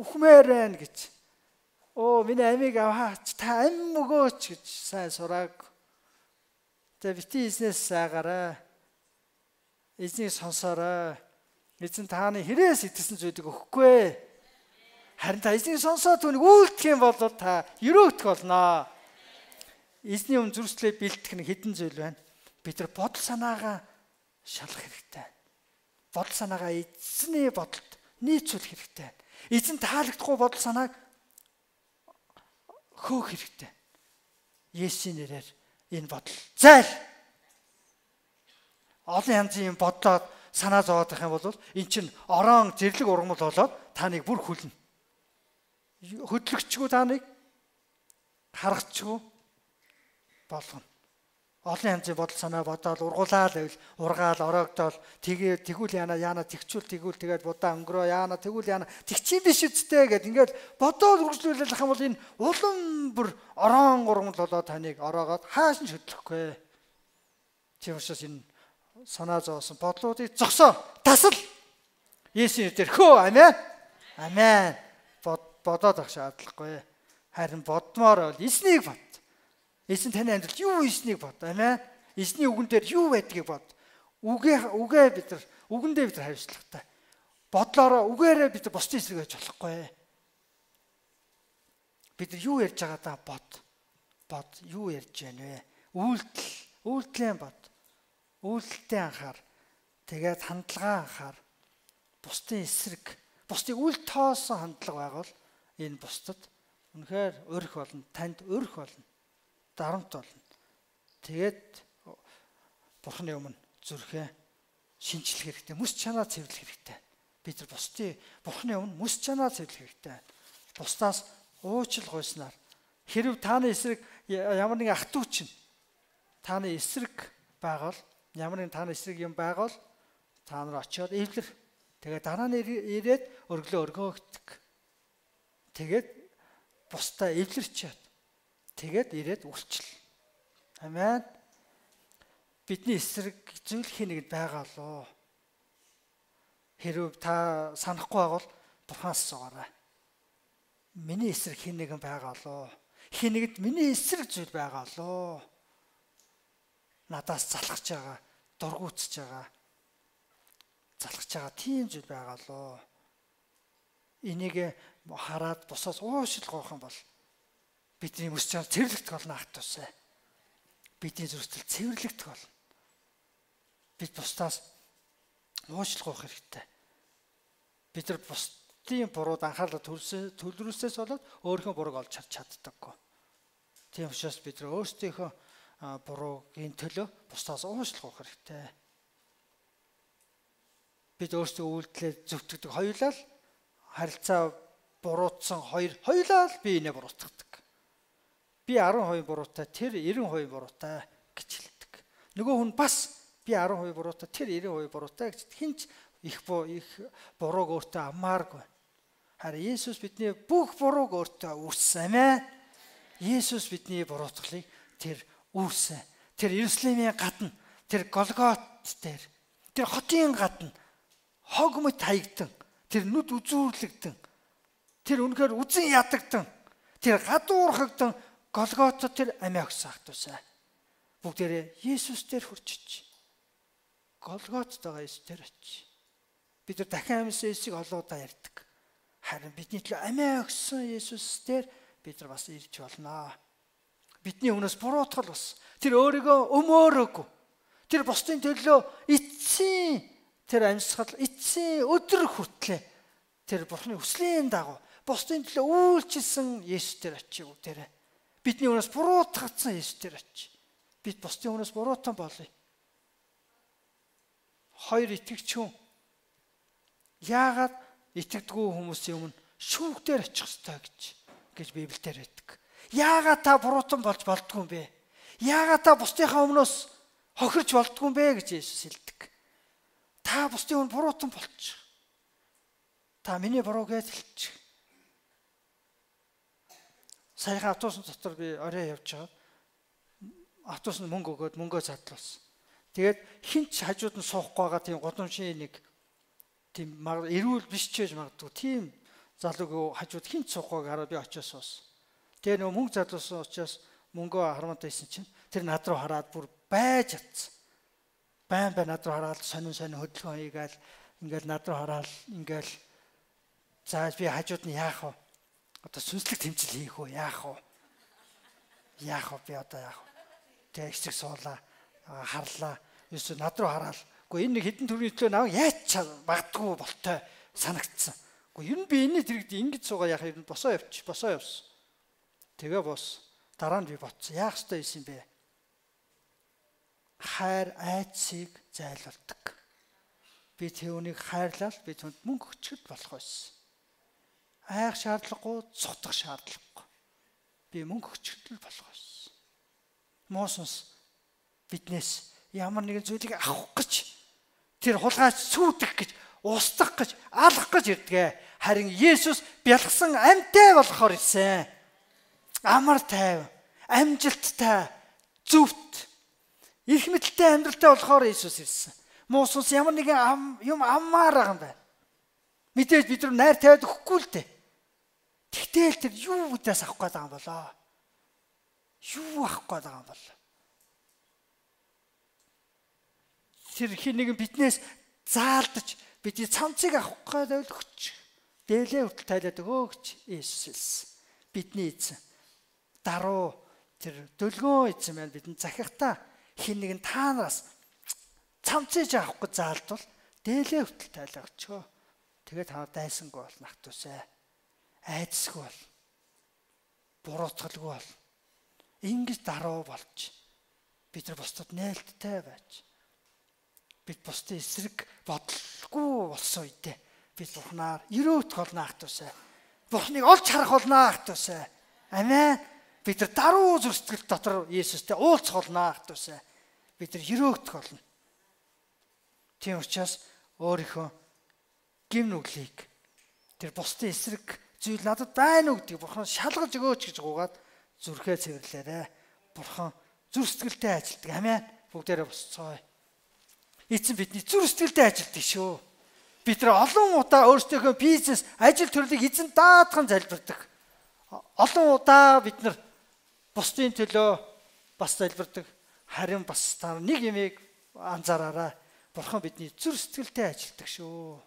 үхмээр байна гэж. Миний амийг аваач та ам өгөөч гэж сайн сураагүй. Тэгээ бити эзнээс сайгараа. Эзнийг сонсоорой. Эзэн тааны хэрээс итгэсэн зүйлийг өгөхгүй. Харин та эзнийг сонсоод түүнийг үйлдэх юм бол та өрөөгдөх болно. Эзний өмнө зүрхлээ бэлтгэх нь хэдэн зүйл байна. Бид нар бодол санаагаа шалах хэрэгтэй. Бодол санаагаа эзний бодолд нийцүүлэх хэрэгтэй. Эзэн таалагдахгүй бодол санааг хөөх хэрэгтэй. Есүсийн нэрээр энэ бодол зайл. Олон янзын бодлоод санаа зовоодох юм бол эн чинь орон зэрлэг ургамал болоод таныг бүр хүлнэ. Хөдлөгчгүй таныг харгацгүй болгоно. Олон янзын бодол санаа бодоод ургуулаад байвал ургаал ороогдоол тэгвэл яана тэгчүүл тэгвэл тэгээд будаа өнгөрөө яана тэгвэл яана тэгчих биш үсттэй гэд ингээд бодоод үргэлжлүүлэх юм бол энэ улам бүр орон ургамал болоод таныг ороогоод хааш нь хөдлөхгүй. Тийм учраас энэ санаа зовсон бодлуудыг зогсоо тасал. Есүсийн нэрээр хөө амийн. Амен. Бодоод ах шаардлагагүй. Харин бодмоор бол эснийг бод. Эзэн таны амьдралд юу эснийг бод. Амен. Эзний үгэн дээр юу байдгийг бод. Үгээрээ бид нар хариуцлагатай. Бодлороо үгээрээ бид бусдын эсрэг байж болохгүй. Бид нар юу ярьж байгаадаа бод. Юу ярьж байна вэ? Үйлдэлийн бод. Үйлдэлтэй анхаар. Тэгээд хандлага анхаар. Бусдын эсрэг, бусдыг үл тоосон хандлага байгавал энэ бусдад үнэхээр өрх болно. Танд өрх болно. Дарамт болно. Тэгээд Бурхны өмнө зүрхээ шинжлэх хэрэгтэй. Мэс чанаа цэвэрлэх хэрэгтэй. Бид нар бусдын Бурхны өмнө мэс чанаа цэвэрлэх хэрэгтэй. Бусдаас уучлал гуйснаар хэрв тааны эсрэг ямар нэгэн ах トゥ чинь тааны эсрэг байгаад ямар нэгэн тааны эсрэг юм байгаад та нар очиод эвлэр. Тэгээд дараа нь ирээд өргөлөө өргөөгдөг. Тэгээд бусдаа эвлэрчээд тэгээд ирээд үйлчил. Амен. Бидний эсрэг зүйл хийнэгэд байгаа лөө. Хэрвээ та санахгүй байгавал Бурханаас асуугаарай. Миний эсрэг хийнэгэн байгаа лөө. Хийнэгд миний эсрэг зүйл байгаа лөө. Надаас залхаж байгаа, дургуутж байгаа. Залхаж байгаа тийм зүйл байгаа лөө. Энийг хараад бусаас уушлах гоох юм бол бидний мэс чанар цэвэрлэгдэх болно ах トゥ усаа. Бидний зүрхсэл цэвэрлэгдэх болно. Бид бусдаас уушлах гоох хэрэгтэй. Бид нар бусдын бурууд анхаарлаа төлрүүлсээс болоод өөрийнхөө бурууг олж харж чаддаггүй. Тийм учраас бид нар өөрсдийнхөө буруугийн төлөө бусдаас уушлах гоох хэрэгтэй. Бид өөрсдөө үйлдэлээ зөвтгдөг хоёулаа л харилцаа буруутсан хоёулаа л би инээ буруутгадаг. Би 12 буруутай, тэр 92 буруутай гэж хэлдэг. Нөгөө хүн бас би 12 буруутай, тэр 92 буруутай гэж хинч их бурууг өөртөө аммааргүй. Харин Есүс бидний бүх бурууг өөртөө үүссэн амь. Есүс бидний буруутгалыг тэр үүссэн. Тэр Иерусалимийн гадна, тэр Голгот дээр, тэр хотын гадна хог мэт хаягдан, тэр нүд үзүүрлэгдэн, тэр үнэхээр үзэн ядагдан, тэр гадуурхагдан Голготод тэр амиа өгсөн ах トゥ усаа. Бүгдээрээ Есүс дээр хүрчиж. Голготод байгаа Есүс дээр очиж. Бид нар дахин амьсан Есүсийг олоодаа ярьдаг. Харин бидний төлөө амиа өгсөн Есүс дээр бид нар бас ирж болно. Бидний өмнөөс буруутгал бас. Тэр өөрийгөө өмөөрөөгүй. Тэр бусдын төлөө эцсийн тэр амьсгал эцсийн өдөр хүртлээ тэр Бурхны хүслийн дагуу бусдын төлөө үйлчилсэн Есүс дээр очив бүгдээрээ. Бидний өмнөөс буруутгагдсан Есүс дээр очив. Бид бусдын өмнөөс буруутан болъё. Хоёр итгэгч хүн яагаад итгэдэггүй хүмүүсийн өмнө шүүгдээр очих ёстой гэж Библиэлд байдаг. Яагаад та буруутан болж болдгүй юм бэ? Яагаад та бусдынхаа өмнөөс хохирч болдгүй юм бэ гэж Есүс хэлдэг. Та бусдын өмнө буруутан болчих. Та миний буруу гэж хэлчих. Саяхан автобусны дотор би орой явж байгаа. Автобусны мөнгө өгөөд мөнгөө задлуулсан. Тэгээд хинч хажууд нь суухгүй байгаа тийм годомшийн нэг тийм эрүүл биш ч гэж магадгүй тийм залууг хажууд хинч суухайг хараад би очиж суусан. Тэгээ нөгөө мөнгө задлуулсан учраас мөнгөө харамт байсан чинь тэр над руу хараад бүр байж чадсан. Байн над руу хараад сонин хөдөлгөөн хийгээл ингээл над руу хараад ингээл зааж би хажууд нь яах вэ? Одоо сүнслэг тэмцэл хийх үү? Яах вэ? Би одоо яах вэ? Тэгээ эсрэг суулаа, харлаа. Юусе над руу хараад. Гэхдээ энэ нэг хідэн төрний төлөө наваа яаж магадгүй болтой санагдсан. Гэхдээ ер нь би энэ дэрэгд ингэж суугаа яах юм босоо явсан. Тэгээ бус. Дараа нь би бодсон. Яах ёстой юм бэ? Хайр айдсыг зайлуулдаг. Би түүнийг хайрлал би түнд мөнгө өчгөд болох байсан. Айх шаардлагагүй, цутгах шаардлагагүй. Би мөнгө өчгөд л болох байсан. Мосос биднээс ямар нэгэн зүйлийг авах гэж тэр хулгайч сүйдэх гэж, устгах гэж, алах гэж ирдэг. Харин Есүс бялгсан амьтай болохоор ирсэн. Амар тайв, амжилттай, зөвхт, их мэдэлтэй амьдралтай болохоор Есүс ирсэн. Мосос ямар нэгэн юм аммаар байгаа юм байна. Мэдээж бид нар найр тавиад өгөхгүй л дээ. Тэгтэл тэр юу гэдээс авах гээд байгаа юм болоо? Юу авах гээд байгаа юм бол? Тэр хин нэгэн биднээс заалдаж бидний цамцыг авах гээд өгч дээлээ хүртэл тайлаад өгөөч Иесус хэлсэн. Бидний эзэн даруу тэр дөлгөө эзэн маань бидэнд захихтаа хин нэгэн таанараас цамцыг авах гэж заалдвал дээлээ хүртэл тайлаа өгчөө. Тэгээд та дайсангүй бол нахтусаа. Айдсгүй бол буруутгалгүй бол ингэж даруу болж бид нар бусдад нээлттэй байж бид бусдын эсрэг бодлогүй болсон үедээ бид Бурханаар өрөөт болно ахтусаа. Бурханыг олж харах болно ахтусаа. Амен. Бид нар даруу зүрх сэтгэл дотор Иесустэй уулзах болно ахтусаа. Бид нар өрөөт болно. Тийм учраас өөрийнхөө гим нүглийг тэр бусдын эсрэг зүйл надад байна уу гэдгийг Бурхан шалгаж өгөөч гэж гуйгаад зүрхээ цэвэрлээрэ. Бурхан зүрх сэтгэлтэй ажилтдаг. Амен. Бүгдээрээ босцгоё. Эзэн бидний зүрх сэтгэлтэй ажилтдаг шүү. Бид нар олон удаа өөрсдийнхөө бизнес, ажил төрлийг эзэн даатхан залбирдаг. Олон удаа бид нар бусдын төлөө бас залбирдаг. Харин бас та нэг юмыг анзаараарай. Бурхан бидний зүрх сэтгэлтэй ажилтдаг шүү.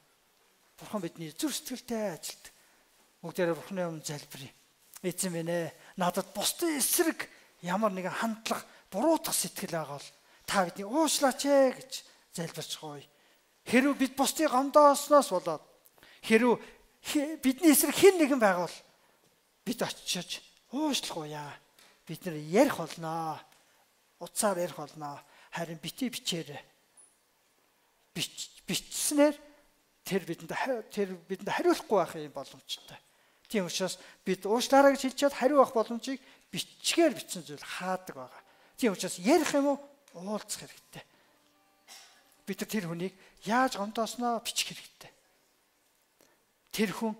Бурхан бидний зүрх сэтгэлтэй ажилтдаг. Бүгдээрээ Бурханы өмнө залбирая. Эзэн минь ээ, надад бусдын эсрэг ямар нэгэн хандлага, буруутгах сэтгэл байгаа бол та бидний уушлаач ээ гэж залбирч гоё. Хэрвээ бид бусдыг гомдоосноос болоод хэрвээ бидний эсрэг хэн нэгэн байгавал бид очиж уушлах уяа. Бид нэр ярих болноо. Уцаар ярих болноо. Харин бити бичээрэй. Бичснээр тэр бидэнд хариулахгүй байх юм боломжтой. Тийм учраас бид уушлаараа гэж хэлж чад хариу авах боломжийг бичгээр бичсэн зүйл хаадаг байгаа. Тийм учраас ярих юм уу уулзах хэрэгтэй. Бид тэр хүнийг яаж гомдоосноо бичих хэрэгтэй. Тэр хүн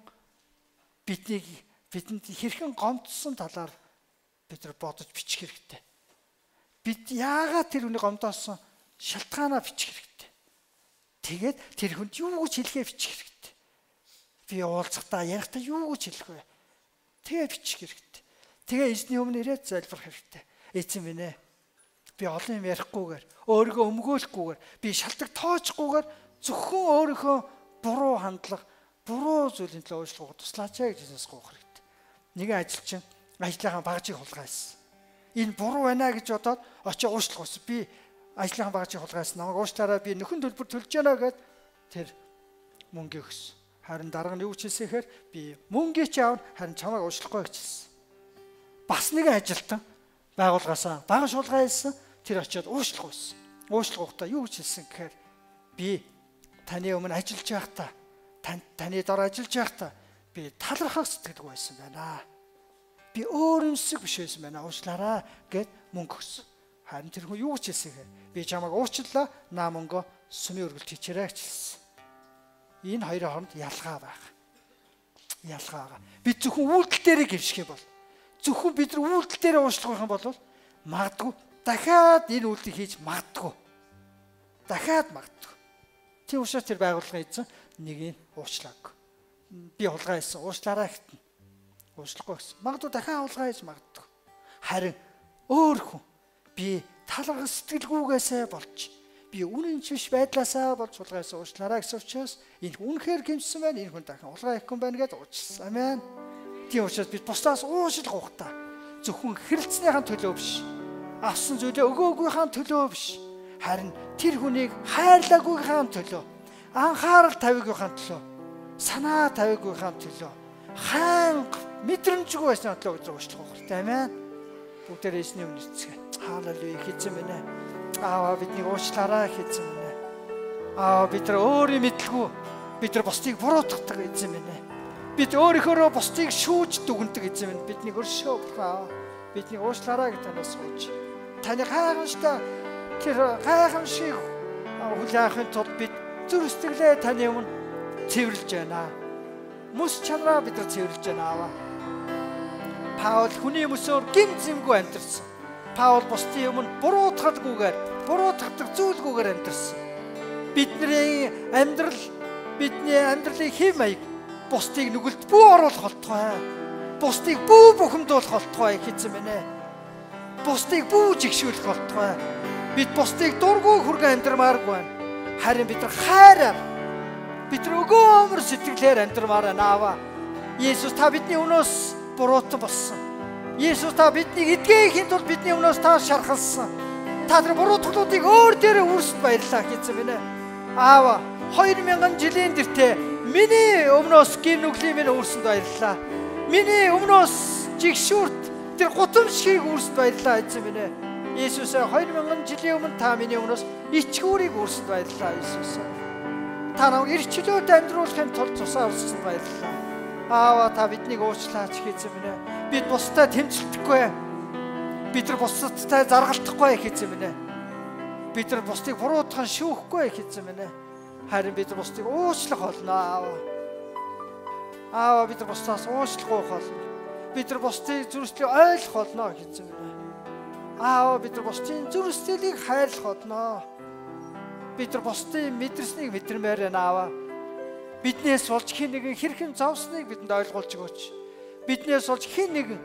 бидэнд хэрхэн гомдсон талаар бид нар бодож бичих хэрэгтэй. Бид яагаад тэр хүнийг гомдоосон шалтгаанаа бичих хэрэгтэй. Тэгээд тэр хүнд юу гэж хэлэхээ бичих хэрэгтэй. Би уулзахдаа ярихдаа юу гэж хэлэх вэ? Тэгээ бичих хэрэгтэй. Тэгээ эзний өмнө ирээд залбирах хэрэгтэй. Эзэн минь ээ. Би олон юм ярихгүйгээр, өөрийгөө өмгөөлөхгүйгээр, би шалтгаан тоочгүйгээр зөвхөн өөрийнхөө буруу хандлага, буруу зүйлийн төлөө уушлах туслаач гэж Иесус гоох хэрэгтэй. Нэгэн ажилчин ажлынхаа багажийг хулгайсан. Энэ буруу байна гэж бодоод очиж уушлах байсан. Би ажлынхаа багажийг хулгайсан. Намайг уушлаараа би нөхөн төлбөр төлж яана гэд тэр мөнгө өгсөн. Харин дарга нь юу ч хэлсэн гэхээр би мөнгөө чи аав харин чамайг уушлахгүй гэж хэлсэн. Бас нэгэн ажилтан байгуулгаасаа бага шулгай хэлсэн. Тэр очиод уушлах байсан. Уушлахтаа юу гэж хэлсэн гэхээр би таны өмнө ажиллаж байхдаа таны дор ажиллаж байхдаа би талархах сэтгэлгүй байсан байна. Би өөрөөсөө биш байсан байна. Уушлаараа гэд мөнгө өгсөн. Харин тэр хүн юу гэж хэлсэн гэхээр би чамайг уучлаа, наа мөнгө сүмийн өргөлт хийчээрэй гэж хэлсэн. Энэ хоёрын хооронд ялгаа байна. Ялгаа байгаа. Бид зөвхөн үйлдэл дээрээ гэрших юм бол зөвхөн бид нар үйлдэл дээрээ уушлах байх юм бол магадгүй дахиад энэ үйлдэлийг хийж магадгүй. Дахиад магадгүй. Тийм учраас тэр байгууллагын эзэн нэгийг уучлаагүй. Би хулгай хийсэн, уучлаарай гэтэн. Уушлахгүй гэсэн. Магадгүй дахиад хулгай хийж магадгүй. Харин өөр хүн би талархах сэтгэлгүйгээсээ болж би үнэн биш байдлаасаа болж хулгайсаа уучлаарай гэсэн учраас энэ үнэхээр гэмшсэн байна. Энэ хүн дахин хулгай хийхгүй байна гэж уучлсан. Амен. Тийм учраас бид бусдаас уушлах ухтаа. Зөвхөн хэрэлцснийхэн төлөө биш. Авсан зүйлээ өгөөгүйхэн төлөө биш. Харин тэр хүнийг хайрлаагүйхэн төлөө, анхаарал тавигүйхэн төлөө, санаа тавигүйхэн төлөө, хайн мэдрэмжгүй байсан бодлоо уучлах хэрэгтэй. Амен. Бүгдээрээ эзний өмнө эцгээ. Халелуя хэзээ минь. Аава биднийг уучлаарай хэзээ минь. Аава бид нар өөрийн мэдлгүй бид нар бусдыг буруутгадаг эзэн минь. Бид өөрийнхөө бусдыг шүүж дүгндэг эзэн минь. Биднийг өршөө Аава. Биднийг уучлаарай гэж танаас сууж. Таны гайхамшигтай тэр гайхамшиг хүлээхин тулд бид зүрх сэтгэлээ таны өмнө цэвэрлж байна. Мөс чанараа бид нар цэвэрлж байна Аава. Паул хүний мөсөөр гимзэмгүй амьдэрсэн. Паул бусдын өмнө буруутгадгүйгээр, буруутгадаг зүйлгүйгээр амьдэрсэн. Бидний амьдралын хэм маяг бусдыг нүгэлд бүү оруулах болтугай. Бусдыг бүү бухимдуулах болтугай хэзээ минь. Бусдыг бүү жигшүүлэх болтугай. Бид бусдыг дургүй хүргэн амьдрмааргүй байна. Харин бид нар хайраар бид нар өгөөмөр сэтгэлээр амьдрмаар байна Аава. Есүс та бидний өмнөөс буруутан болсон. Есүс та биднийг эдгээхийн тулд бидний өмнөөс та шархалсан. Та тэр буруутгалуудыг өөр дээрээ үүсэнд баярлалаа хэзээ минь. Аава 2000 жилийн тэртээ миний өмнөөс гим нүглийн минь үүсэнд баярлалаа. Миний өмнөөс жигшүүрт тэр гутамшгийг үүсэнд баярлалаа эзэн минь. Есүс 2000 жилийн өмнө та миний өмнөөс ичгүүрийг үүсэнд баярлалаа Есүс. Та намайг эрхчлөөд амьдруулахын тулд тусаа өрсөнд баярлалаа. Аава та биднийг уучлаач хэзээ минь. Бид бусдад тэмцэлдэхгүй. Бид нар бусдадтай заргалтахгүй хэзээ минь. Бид нар бусдыг буруутган шүүхгүй хэзээ минь. Харин бид нар бусдыг уучлах болно Аава. Аава бид нар бусдаас уучлахгүй болно. Бид нар бусдыг зүрхлээ ойлгох болно хэзээ минь. Аава бид нар бусдын зүрхлийг хайрлах болно. Бид нар бусдын мэдэрснийг мэдэрмээр байна Аава. Биднээс болж хэн нэгэн хэрхэн зовсныг бидэнд ойлгуулж өгөөч. Биднээс болж хэн нэгэн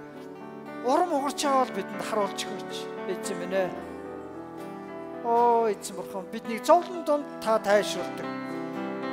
урам угарч байгаа бол бидэнд харуулж өгөөч. Эзэн минь. Оо эзэн бурхан бидний зовлон донд та тайшруулдаг.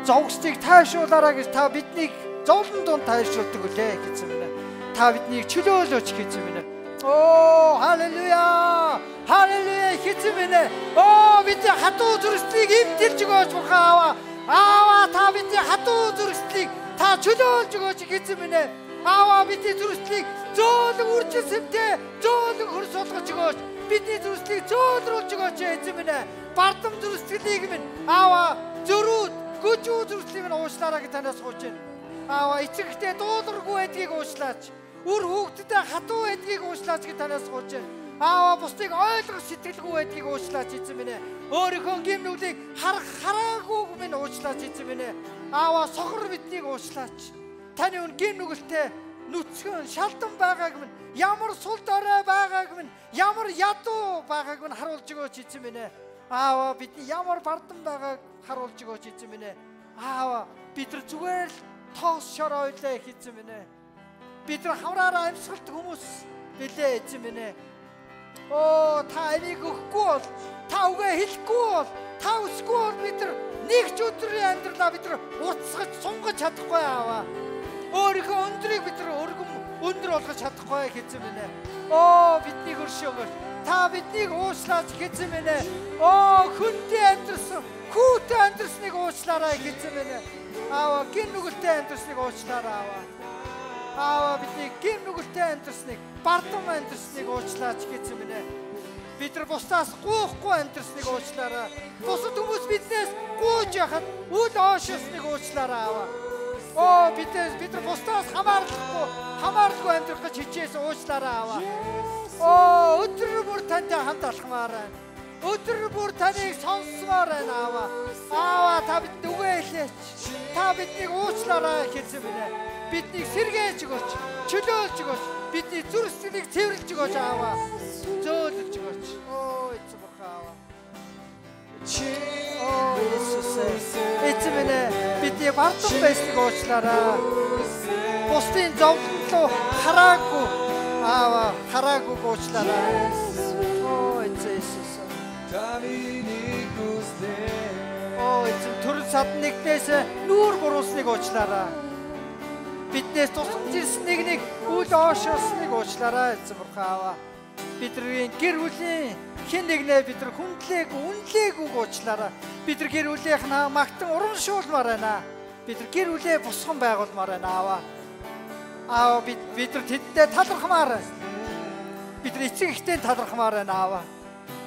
Зовгстыг тайшруулаарай гэж та биднийг зовлон донд тайшруулдаг үлээ эзэн минь. Та биднийг чөлөөлөөч эзэн минь. Оо халелуя. Халелуя эзэн минь. Оо бидний хатуу зүрхлийг имтэлж өгөөч бурхан Аава. Аава та бидний хатуу зүрхлийг та чөлөөлж өгөөч эзэн минь. Аава бидний зүрхлийг зөөлөн үржилсэнтэй зөөлөн хөрс болгож өгөөч. Бидний зүрхлийг зөөлрүүлж өгөөч эзэн минь. Бардам зүрхлийг минь Аава зөрүүд гүжүү зүрхлийг минь уучлаарай гэж танаас гуйж байна. Аава эцэгтэй дуулуургүй байдгийг уучлаач. Үр хүүхдэдээ хатуу байдгийг уучлаач гэж танаас гуйж байна. Аава бусдыг ойлгох сэтгэлгүй байдгийг уучлаач эзэн минь. Өөрийнхөө гим нүглийг хараагүй минь уучлаач эзэн минь. Аава сохор биднийг уучлаач. Таны үн гим нүгэлтэй нүцгэн шалдан байгааг минь ямар сул дорой байгааг минь ямар ядуу байгааг минь харуулж өгөөч эзэн минь. Аава бидний ямар бардам байгааг харуулж өгөөч эзэн минь. Аава бид нар зүгээр л тоос шороо ойлээ эзэн минь. Бид нар хавраараа амьсгалт хүмүүс билээ эзэн минь. Оо та энийг өгөхгүй бол та үгээ хэлэхгүй бол та үсгүй бол бид нар нэг ч өдрийн амьдралаа бид нар уртсгаж сунгаж чадахгүй Аава. Өөрийнхөө өндрийг бид нар өргөм өндөр болгож чадахгүй хэзээ минь. Оо биднийг өршөөгөөч. Та биднийг уучлаач хэзээ минь. Оо хүнтэй амьдрсан, хүүтэй амьдрсныг уучлаарай хэзээ минь. Аава гин нүгэлтэй амьдрсныг уучлаарай Аава. Аава бидний гин нүгэлтэй амьдрсныг, бардам амьдрсныг уучлаач хэзээ минь. Бид нар бусдаас гоохгүй амьдрсныг уучлаарай. Бусад хүмүүс биднээс гоож яхад үл оошосныг уучлаарай Аава. Оо бид нар бусдаас хамаарахгүй амьдрах гэж хичээсэн уучлаарай Аава. Оо өдөр бүр тантай хамт алхмаар байна. Өдөр бүр таныг сонсмоор байна Аава. Аава та бидэнд үгээ хэлээч. Та биднийг уучлаарай хэзээ минь. Биднийг сэргээж өгөөч. Чөлөөлж өгөөч. Бидний зүрх сэтгэлийг цэвэрлж өгөөч Аава. Зөөлж өгөөч. Оо эцэг бурхан Аава. Оо Иесус. Эцэг минь бидний бардам байсныг уучлаарай. Бусдын зовлонлоо хараагүй Аава хараагүй уучлаарай. Оо эцэг Иесус. Оо эцэг төрөл садан нэгнээс нүүр буруулсныг уучлаарай. Биднээс тусламж ирсэн нэг үл оошоосныг уучлаарай эзэн бурхан Аава. Бидний гэр бүлийн хэн нэгнээ бид нар үнэлээгүй уучлаарай. Бид нар гэр бүлийнхэн магтан урамшуулмаар байна. Бид нар гэр бүлээ босгон байгуулмаар байна Аава. Аава бид нар тэддээ талархмаар байна. Бид нар эцэг ихтэй талархмаар байна аава.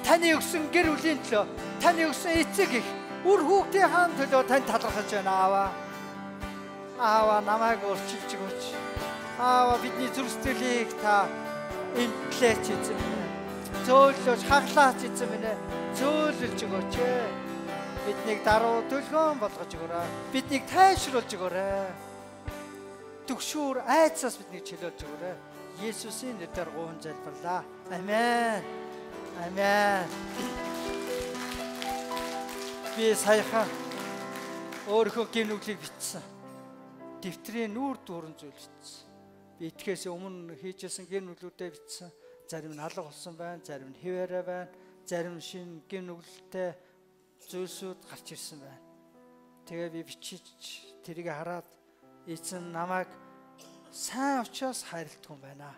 Таны өгсөн гэр бүлийн төлөө, таны өгсөн эцэг их, үр хүүхдийн төлөө тань талархаж байна аава. Аава намайг өөрчилж өгөөч. Аава бидний зүрх сэтгэлийг та эмтлээч эзэн минь. Зөөлөж хаглаач эзэн минь. Зөөлөж өгөөч. Биднийг даруй төлгөөн болгож өгөөрэй. Биднийг тайшруулж өгөөрэй. Түгшүүр айцаас биднийг чөлөөлж өгөөрэй. Есүсийн нэрээр гуйн залбирлаа. Амен. Амен. Би саяхан өөрийнхөө гин нүглийг бичсэн. Дэвтрийн нүүр дүүрэн зүйл бичсэн. Би итгэхээс өмнө хийжсэн гин нүглүүдээ бичсэн. Зарим нь алга болсон байна, зарим нь хിവэрэ байна, зарим нь шинэ гин нүглэлтэй зүйлсүүд гарч ирсэн байна. Тэгээ би бичиж тэрийг хараад эзэн намайг сайн учраас хайрладаг юм байна.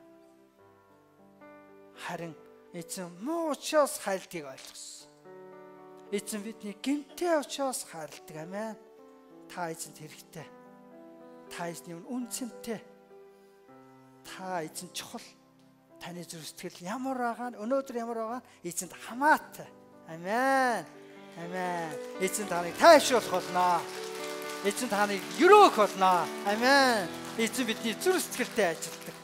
Харин эзэн муу учраас хайрладгийг ойлгосон. Эзэн бидний гинтэй учраас хайрладаг амин. Та эзэнт хэрэгтэй. Та эзний үнцэнтэй. Та эзэн чухал. Таны зүрх сэтгэл ямар байгаа нь өнөөдөр ямар байгаа нь эзэнт хамаатай. Амен. Амен. Эзэн таныг тайшруулах болно. Эзэн таныг өрөөх болно. Амен. Эзэн бидний зүрх сэтгэлтэй ажилтдаг.